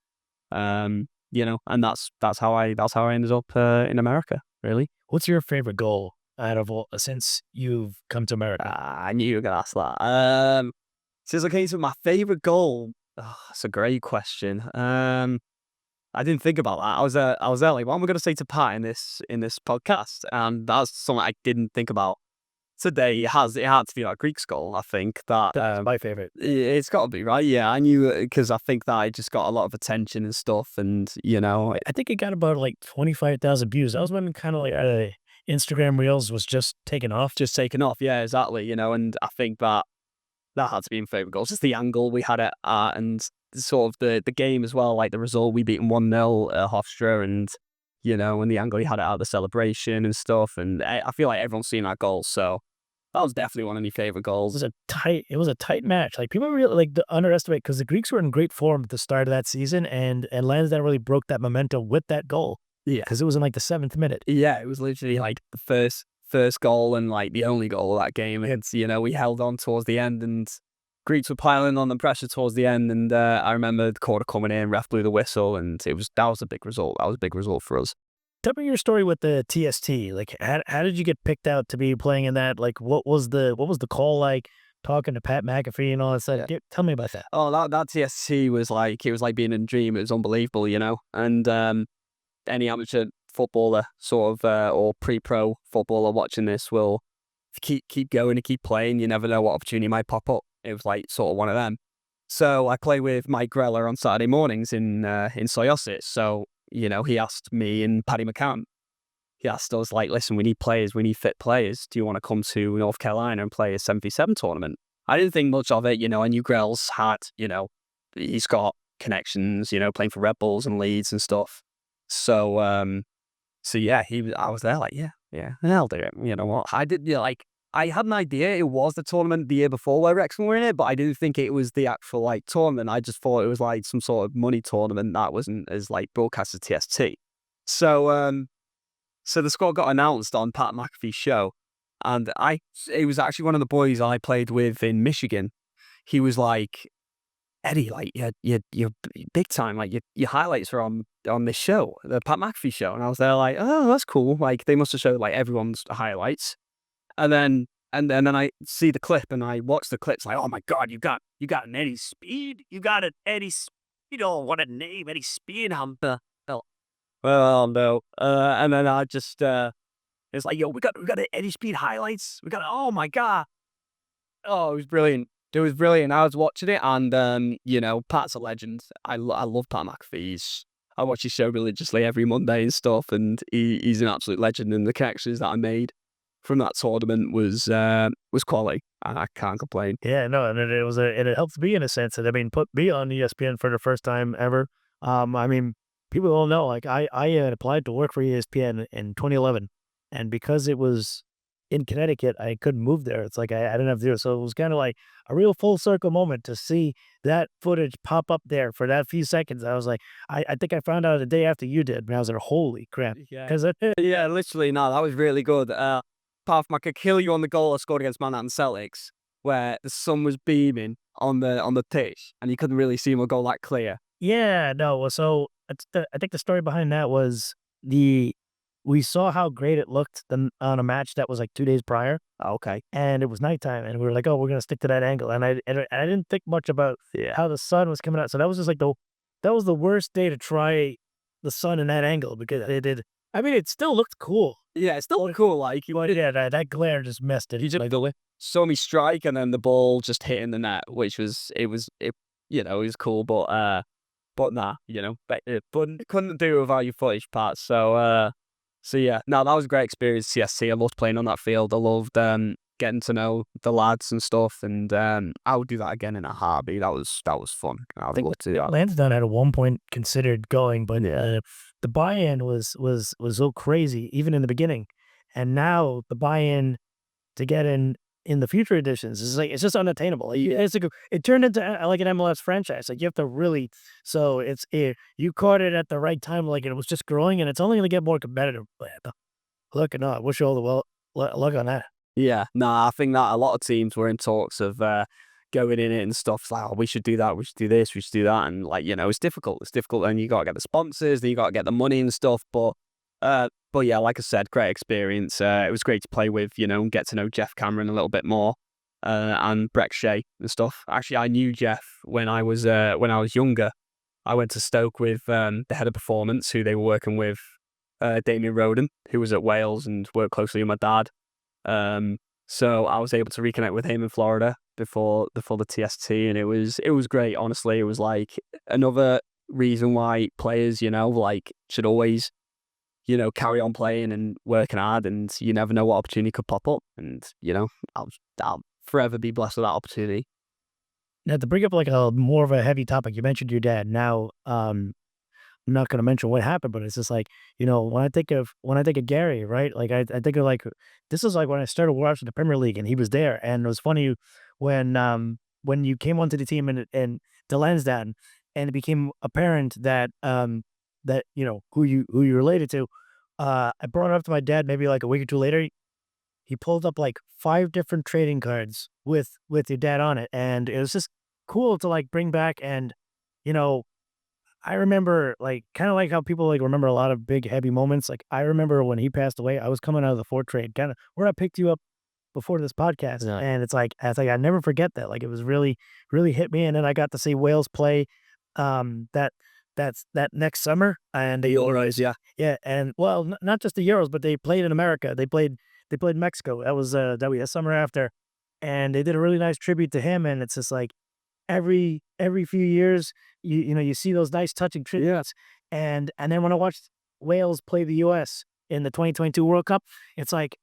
You know, and that's how I ended up in America. Really. What's your favorite goal out of all since you've come to America? I knew you were gonna ask that. Since I came to my favorite goal, that's a great question. I didn't think about that. I was there like, what am I going to say to Pat in this podcast? And that's something I didn't think about today. It had to be like Greek's goal. I think that That's my favorite. it's got to be, right. Yeah, I knew, because I think that it just got a lot of attention and stuff, and you know, I think it got about like 25,000 views. That was when kind of like Instagram Reels was just taking off. just taken off. Yeah, exactly. You know, and I think that had to be in favourite goals. Just the angle we had it at, and sort of the game as well, like the result, we beat them 1-0 at Hofstra, and you know, and the angle he had it at the celebration and stuff, and I feel like everyone's seen that goal, so that was definitely one of my favourite goals. It was a tight match. Like people really like underestimate, because the Greeks were in great form at the start of that season, and Lansdowne really broke that momentum with that goal. Yeah, because it was in like the 7th minute. Yeah, it was literally like the first goal and like the only goal of that game. It's, you know, we held on towards the end, and Greeks were piling on the pressure towards the end, and I remember the quarter coming in, ref blew the whistle, and that was a big result. That was a big result for us. Tell me your story with the TST. Like, how did you get picked out to be playing in that? Like, what was the call like? Talking to Pat McAfee and all that stuff. Yeah. Tell me about that. Oh, that TST was like, it was like being in a dream. It was unbelievable, you know. And any amateur footballer, sort of, or pre-pro footballer watching this will keep going and keep playing. You never know what opportunity might pop up. It was like sort of one of them. So I play with Mike Grella on Saturday mornings in Soyosit. So, you know, he asked me and Paddy McCann. He asked us, like, listen, we need players, we need fit players. Do you want to come to North Carolina and play a 7v7 tournament? I didn't think much of it, you know. I knew Grell's had, you know, he's got connections, you know, playing for Red Bulls and Leeds and stuff. So, yeah, I was there like, yeah, I'll do it. You know what? I did, you know, like, I had an idea it was the tournament the year before where Wrexham were in it, but I didn't think it was the actual, like, tournament. I just thought it was, like, some sort of money tournament that wasn't as, like, broadcast as TST. So, so the squad got announced on Pat McAfee Show, and it was actually one of the boys I played with in Michigan. He was like, Eddie, like, you're big time, like, your highlights are on this show, the Pat McAfee Show. And I was there like, oh, that's cool. Like, they must have showed, like, everyone's highlights. And then I see the clip, and I watch the clips like, oh my God, you got an Eddie Speed? You got an Eddie Speed? Oh, what a name, Eddie Speed. Well, no. And then I just, it's like, yo, we got an Eddie Speed highlights. Oh my God. Oh, it was brilliant. It was brilliant. I was watching it, and, you know, Pat's a legend. I love Pat McAfee. I watch his show religiously every Monday and stuff, and he's an absolute legend, and the connections that I made from that tournament was quality. I can't complain. Yeah, no, and it helped me in a sense. And I mean, put me on ESPN for the first time ever. I mean, people don't know, like, I had applied to work for ESPN in 2011, and because it was in Connecticut, I couldn't move there. It's like I didn't have to do it. So it was kind of like a real full circle moment to see that footage pop up there for that few seconds. I was like, I think I found out the day after you did, and I was like, holy crap. Yeah, literally, no, that was really good. Apart from I could kill you on the goal I scored against Manhattan Celtics, where the sun was beaming on the pitch, and you couldn't really see my goal that clear. Yeah, no. Well, so I think the story behind that was we saw how great it looked on a match that was like 2 days prior. Okay. And it was nighttime, and we were like, oh, we're going to stick to that angle. And I didn't think much about how the sun was coming out. So that was just like that was the worst day to try the sun in that angle, because it still looked cool. Yeah, it still looked cool. Like, that glare just messed it. You just saw me strike, and then the ball just hit in the net, which was, it you know, it was cool, but nah, you know, but couldn't do it without your footage part. So yeah, no, that was a great experience. TST, I loved playing on that field. I loved getting to know the lads and stuff, and I would do that again in a heartbeat. That was fun. I think Lansdowne had at one point considered going, but the buy-in was so crazy even in the beginning, and now the buy-in to get in the future editions is like, it's just unattainable. Like, it turned into like an MLS franchise. Like, you have to really, so you caught it at the right time. Like, it was just growing, and it's only going to get more competitive. Look, I wish you all the luck on that. Yeah, nah, I think that a lot of teams were in talks of going in it and stuff. It's like, oh, we should do that, we should do this, we should do that, and like, it's difficult. It's difficult, and you got to get the sponsors, then you got to get the money and stuff. But yeah, like I said, great experience. It was great to play with, and get to know Jeff Cameron a little bit more, and Breck Shea and stuff. Actually, I knew Jeff when I was younger. I went to Stoke with the head of performance, who they were working with, Damien Roden, who was at Wales and worked closely with my dad. So I was able to reconnect with him in Florida before the TST, and it was great. Honestly, it was like another reason why players, like, should always, carry on playing and working hard, and you never know what opportunity could pop up. And I'll forever be blessed with that opportunity. Now, to bring up like a more of a heavy topic, you mentioned your dad. Now, I'm not going to mention what happened, but it's just like, when I think of Gary, right? Like I think of like, this is like when I started watching the Premier League and he was there. And it was funny when you came onto the team in the Lansdowne, and it became apparent that who you related to. I brought it up to my dad maybe like a week or two later. He pulled up like 5 different trading cards with your dad on it, and it was just cool to like bring back. And I remember, like, kind of like how people like remember a lot of big heavy moments. Like, I remember when he passed away, I was coming out of the Ford trade, kind of where I picked you up before this podcast. Yeah. And it's like, I never forget that. Like, it was really, really hit me. And then I got to see Wales play, that next summer, and The Euros, yeah. yeah. And well, not just the Euros, but they played in America. They played Mexico. That was that summer after. And they did a really nice tribute to him. And it's just like, every few years, you see those nice touching tributes. And then when I watched Wales play the US in the 2022 World Cup, it's like,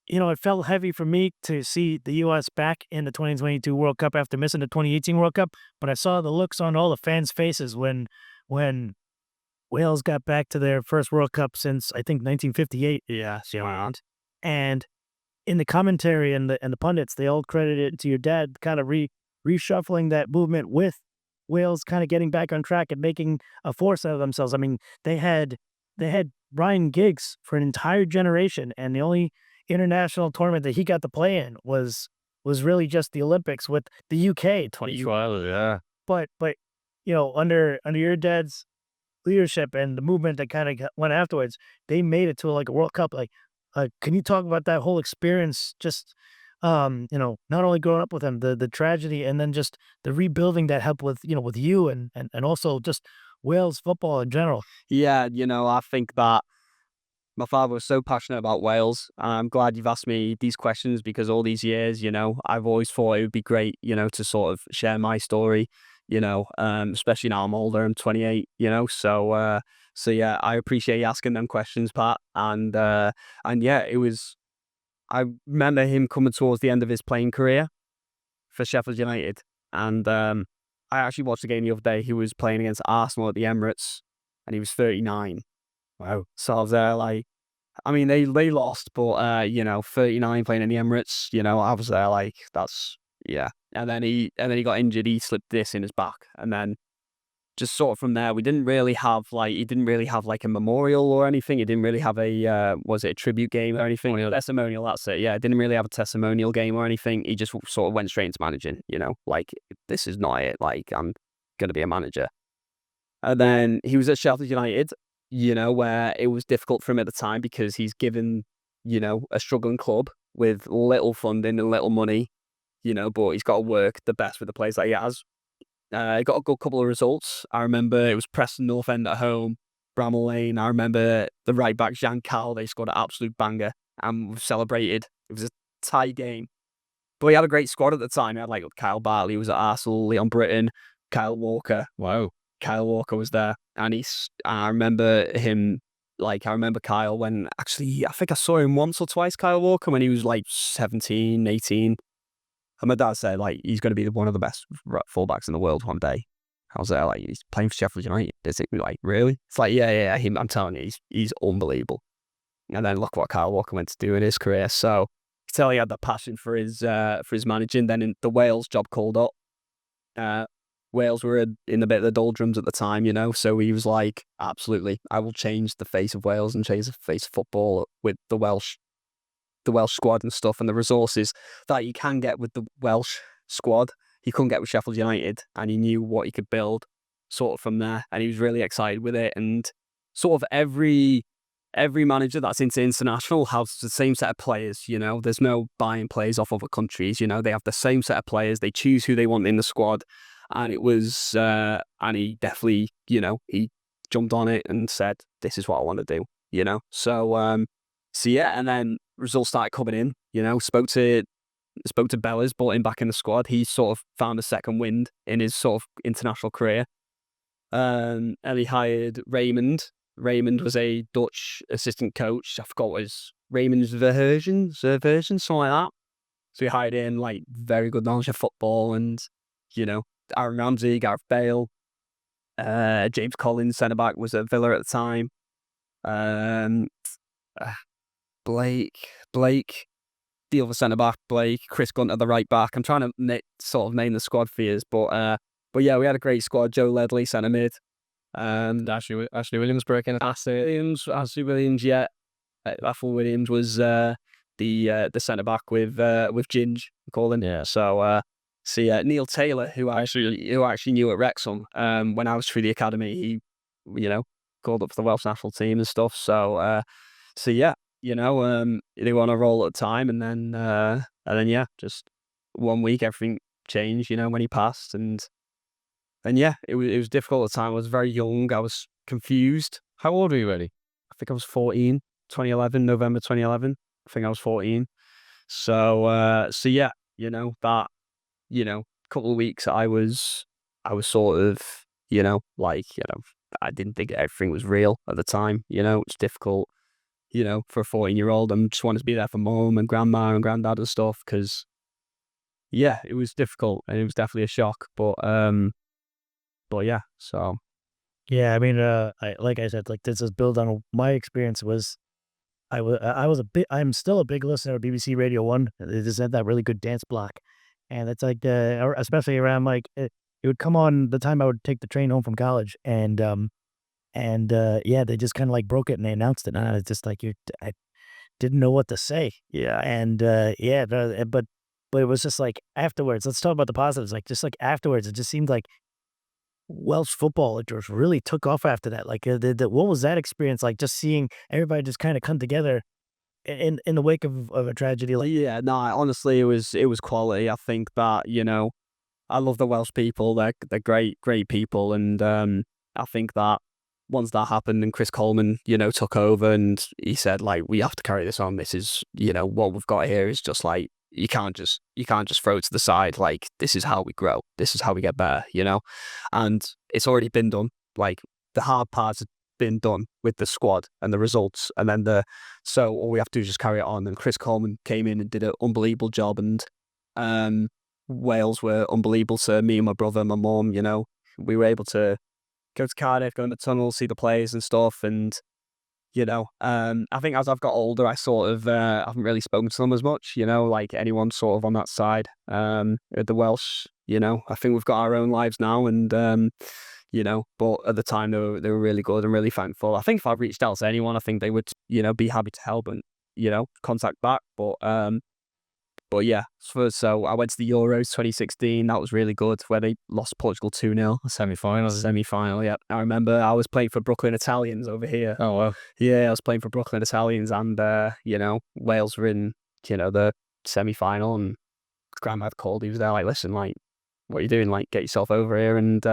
it felt heavy for me to see the US back in the 2022 World Cup after missing the 2018 World Cup. But I saw the looks on all the fans' faces when Wales got back to their first World Cup since, I think, 1958. Yeah, And in the commentary and the pundits, they all credited it to your dad kind of reshuffling that movement with Wales kind of getting back on track and making a force out of themselves. I mean, they had Ryan Giggs for an entire generation, and the only international tournament that he got to play in was really just the Olympics with the UK 2012, yeah. But under your dad's leadership and the movement that kind of went afterwards, they made it to like a World Cup. Like, can you talk about that whole experience? Just not only growing up with him, the tragedy, and then just the rebuilding that helped with with you and also just Wales football in general. Yeah, I think that my father was so passionate about Wales. I'm glad you've asked me these questions, because all these years, I've always thought it would be great, to sort of share my story, especially now I'm older, I'm 28, so yeah, I appreciate you asking them questions, Pat. And yeah, I remember him coming towards the end of his playing career for Sheffield United. And I actually watched the game the other day. He was playing against Arsenal at the Emirates, and he was 39. Wow. So I was there like, I mean, they lost, but 39 playing in the Emirates, I was there like, that's, yeah. And then he got injured. He slipped this in his back, and then just sort of from there, he didn't really have like a memorial or anything. He didn't really have a was it a tribute game or anything? Testimonial, that's it. Yeah, didn't really have a testimonial game or anything. He just sort of went straight into managing. Like, this is not it. Like, I'm gonna be a manager. And then he was at Sheffield United, where it was difficult for him at the time, because he's given, a struggling club with little funding and little money, but he's got to work the best with the players that he has. Got a good couple of results. I remember it was Preston North End at home, Bramall Lane. I remember the right back, Jean Cal, they scored an absolute banger, and we celebrated. It was a tight game. But he had a great squad at the time. He had like Kyle Bartley, who was at Arsenal, Leon Britton, Kyle Walker. Wow. Kyle Walker was there. And I remember him, like, I remember Kyle when, actually, I think I saw him once or twice, Kyle Walker, when he was like 17, 18. And my dad said, like, he's going to be one of the best fullbacks in the world one day. I was there, like, he's playing for Sheffield United. Is it like, really? It's like, yeah, I'm telling you, he's unbelievable. And then look what Kyle Walker went to do in his career. So you can tell he had that passion for his managing. Then the Wales job called up. Wales were in a bit of the doldrums at the time, so he was like, absolutely, I will change the face of Wales and change the face of football with the Welsh. the Welsh squad and stuff, and the resources that you can get with the Welsh squad, he couldn't get with Sheffield United, and he knew what he could build sort of from there, and he was really excited with it. And sort of every manager that's into international has the same set of players. There's no buying players off other countries. They have the same set of players. They choose who they want in the squad, and it was and he definitely he jumped on it and said, "This is what I want to do." So yeah, and then results started coming in. Spoke to Bellas, brought him back in the squad. He sort of found a second wind in his sort of international career. And he hired Raymond. Raymond was a Dutch assistant coach. I forgot what his Raymond's version, something like that. So he hired in like very good knowledge of football, and Aaron Ramsey, Gareth Bale, James Collins, centre back, was at Villa at the time. Blake, the other centre back, Blake, Chris Gunter, the right back. I'm trying to sort of name the squad for you, but yeah, we had a great squad. Joe Ledley, centre mid. Ashley Williams breaking it. Ashley Williams, yeah. Raffle Williams was the centre back with Ginge, calling. Yeah. So yeah, Neil Taylor, who I actually knew at Wrexham when I was through the academy, he called up for the Welsh national team and stuff. So yeah, they were on a roll at the time, and then yeah, just 1 week everything changed. When he passed, and yeah, it was difficult at the time. I was very young. I was confused. How old were you, Eddie? I think I was 14, 2011, November 2011. I think I was 14. So yeah, that couple of weeks I was sort of I didn't think everything was real at the time. It's difficult. For a 14-year-old, I just wanted to be there for mum and grandma and granddad and stuff, because yeah, it was difficult and it was definitely a shock. But yeah, so Yeah, I mean, like I said, like this is built on my experience. I'm still a big listener of BBC Radio 1. They just had that really good dance block, and it's like especially around like it would come on the time I would take the train home from college, and yeah, they just kind of like broke it and they announced it, and I was just like, I didn't know what to say. yeah, And yeah, but it was just like afterwards. Let's talk about the positives. Like just like afterwards, it just seemed like Welsh football, it just really took off after that. Like, what was that experience like? Just seeing everybody just kind of come together in the wake of a tragedy. Like, yeah, no, honestly, it was quality. I think that I love the Welsh people. They're great people, and I think that once that happened and Chris Coleman, took over, and he said, like, we have to carry this on. This is, what we've got here is just like, you can't just throw it to the side. Like, this is how we grow. This is how we get better, and it's already been done. Like, the hard parts have been done with the squad and the results, and then so all we have to do is just carry it on. And Chris Coleman came in and did an unbelievable job, and Wales were unbelievable to me and my brother and my mum. We were able to go to Cardiff, go in the tunnel, see the players and stuff, and I think as I've got older, I sort of haven't really spoken to them as much, like anyone sort of on that side. The Welsh, I think we've got our own lives now, and but at the time they were really good and really thankful. I think if I reached out to anyone, I think they would, be happy to help and contact back. But yeah, so I went to the Euros 2016. That was really good, where they lost Portugal 2-0. Semi-final, yeah. I remember I was playing for Brooklyn Italians over here. Oh, wow. Yeah, I was playing for Brooklyn Italians, and, Wales were in, the semi-final, and Grandma called. He was there like, listen, like, what are you doing? Like, get yourself over here. And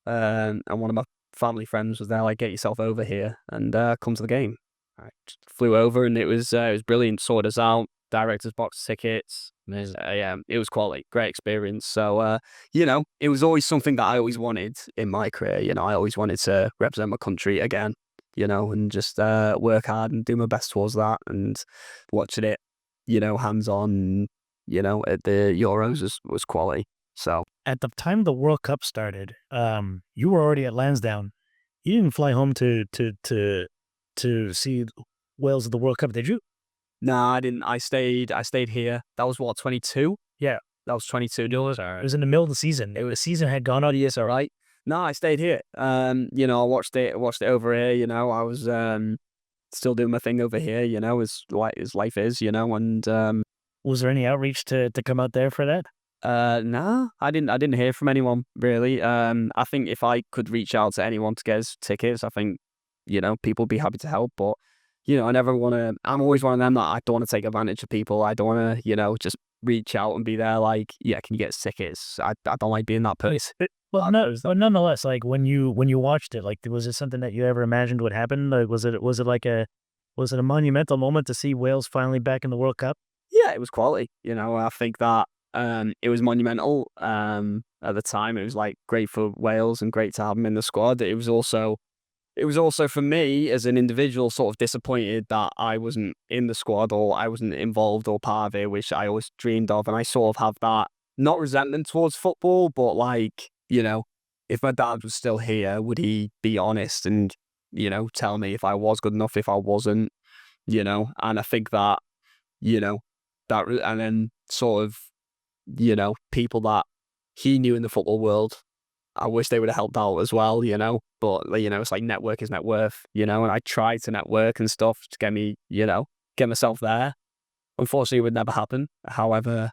one of my family friends was there, like, get yourself over here and come to the game. I just flew over, and it was brilliant. Sorted us out. Director's box tickets. Yeah, it was quality, great experience. So, it was always something that I always wanted in my career. I always wanted to represent my country again, and just work hard and do my best towards that. And watching it, hands on, at the Euros was quality. So at the time the World Cup started, you were already at Lansdowne. You didn't fly home to see Wales at the World Cup, did you? No, I didn't. I stayed here. That was what, 22? Yeah. That was 22. It was in the middle of the season. The season had gone on. Yes, all right. No, I stayed here. I watched it over here. I was still doing my thing over here, as life is, and Was there any outreach to come out there for that? nah, I didn't hear from anyone really. I think if I could reach out to anyone to get us tickets, I think, people would be happy to help, but I never want to. I'm always one of them that I don't want to take advantage of people. I don't want to, just reach out and be there like, yeah, can you get us tickets? I don't like being that person. Well, but nonetheless, like when you watched it, like was it something that you ever imagined would happen? Like, was it a monumental moment to see Wales finally back in the World Cup? Yeah, it was quality. I think that it was monumental. At the time, it was like great for Wales and great to have them in the squad. It was also for me as an individual sort of disappointed that I wasn't in the squad or I wasn't involved or part of it, which I always dreamed of. And I sort of have that, not resentment towards football, but like, if my dad was still here, would he be honest and, tell me if I was good enough, if I wasn't, and I think that, and then sort of, people that he knew in the football world, I wish they would have helped out as well, but it's like network is net worth, and I tried to network and stuff to get me, get myself there. Unfortunately, it would never happen. However,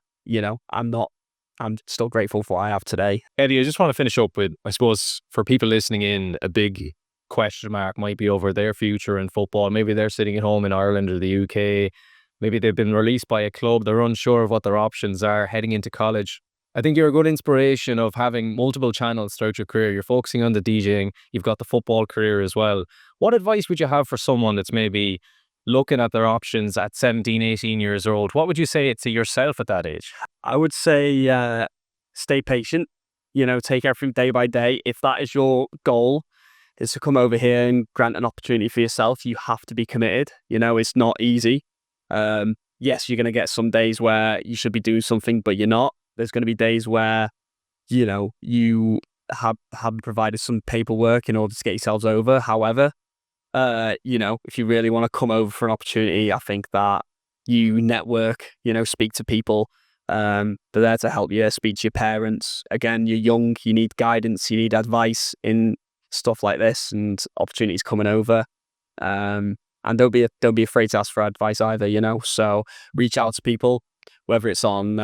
I'm still grateful for what I have today. Eddie, I just want to finish up with, I suppose, for people listening in, a big question mark might be over their future in football. Maybe they're sitting at home in Ireland or the UK. Maybe they've been released by a club. They're unsure of what their options are heading into college. I think you're a good inspiration of having multiple channels throughout your career. You're focusing on the DJing. You've got the football career as well. What advice would you have for someone that's maybe looking at their options at 17, 18 years old? What would you say to yourself at that age? I would say stay patient, take everything day by day. If that is your goal, is to come over here and grant an opportunity for yourself, you have to be committed. It's not easy. Yes, you're going to get some days where you should be doing something, but you're not. There's going to be days where, you haven't provided some paperwork in order to get yourselves over. However, if you really want to come over for an opportunity, I think that you network, speak to people. They're there to help you, speak to your parents. Again, you're young, you need guidance, you need advice in stuff like this and opportunities coming over. And don't be afraid to ask for advice either, So reach out to people, whether it's on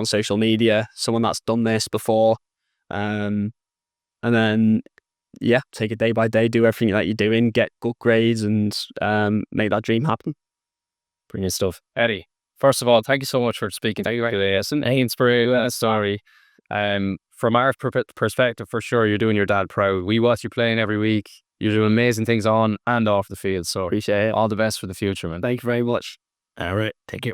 social media, someone that's done this before, and then take it day by day, do everything that you're doing, get good grades, and make that dream happen. Brilliant stuff, Eddie. First of all, thank you so much for speaking today. It's an inspiring story. From our perspective, for sure, you're doing your dad proud. We watch you playing every week. You're doing amazing things on and off the field. So Appreciate it. All the best for the future, man. Thank you very much. All right, take care.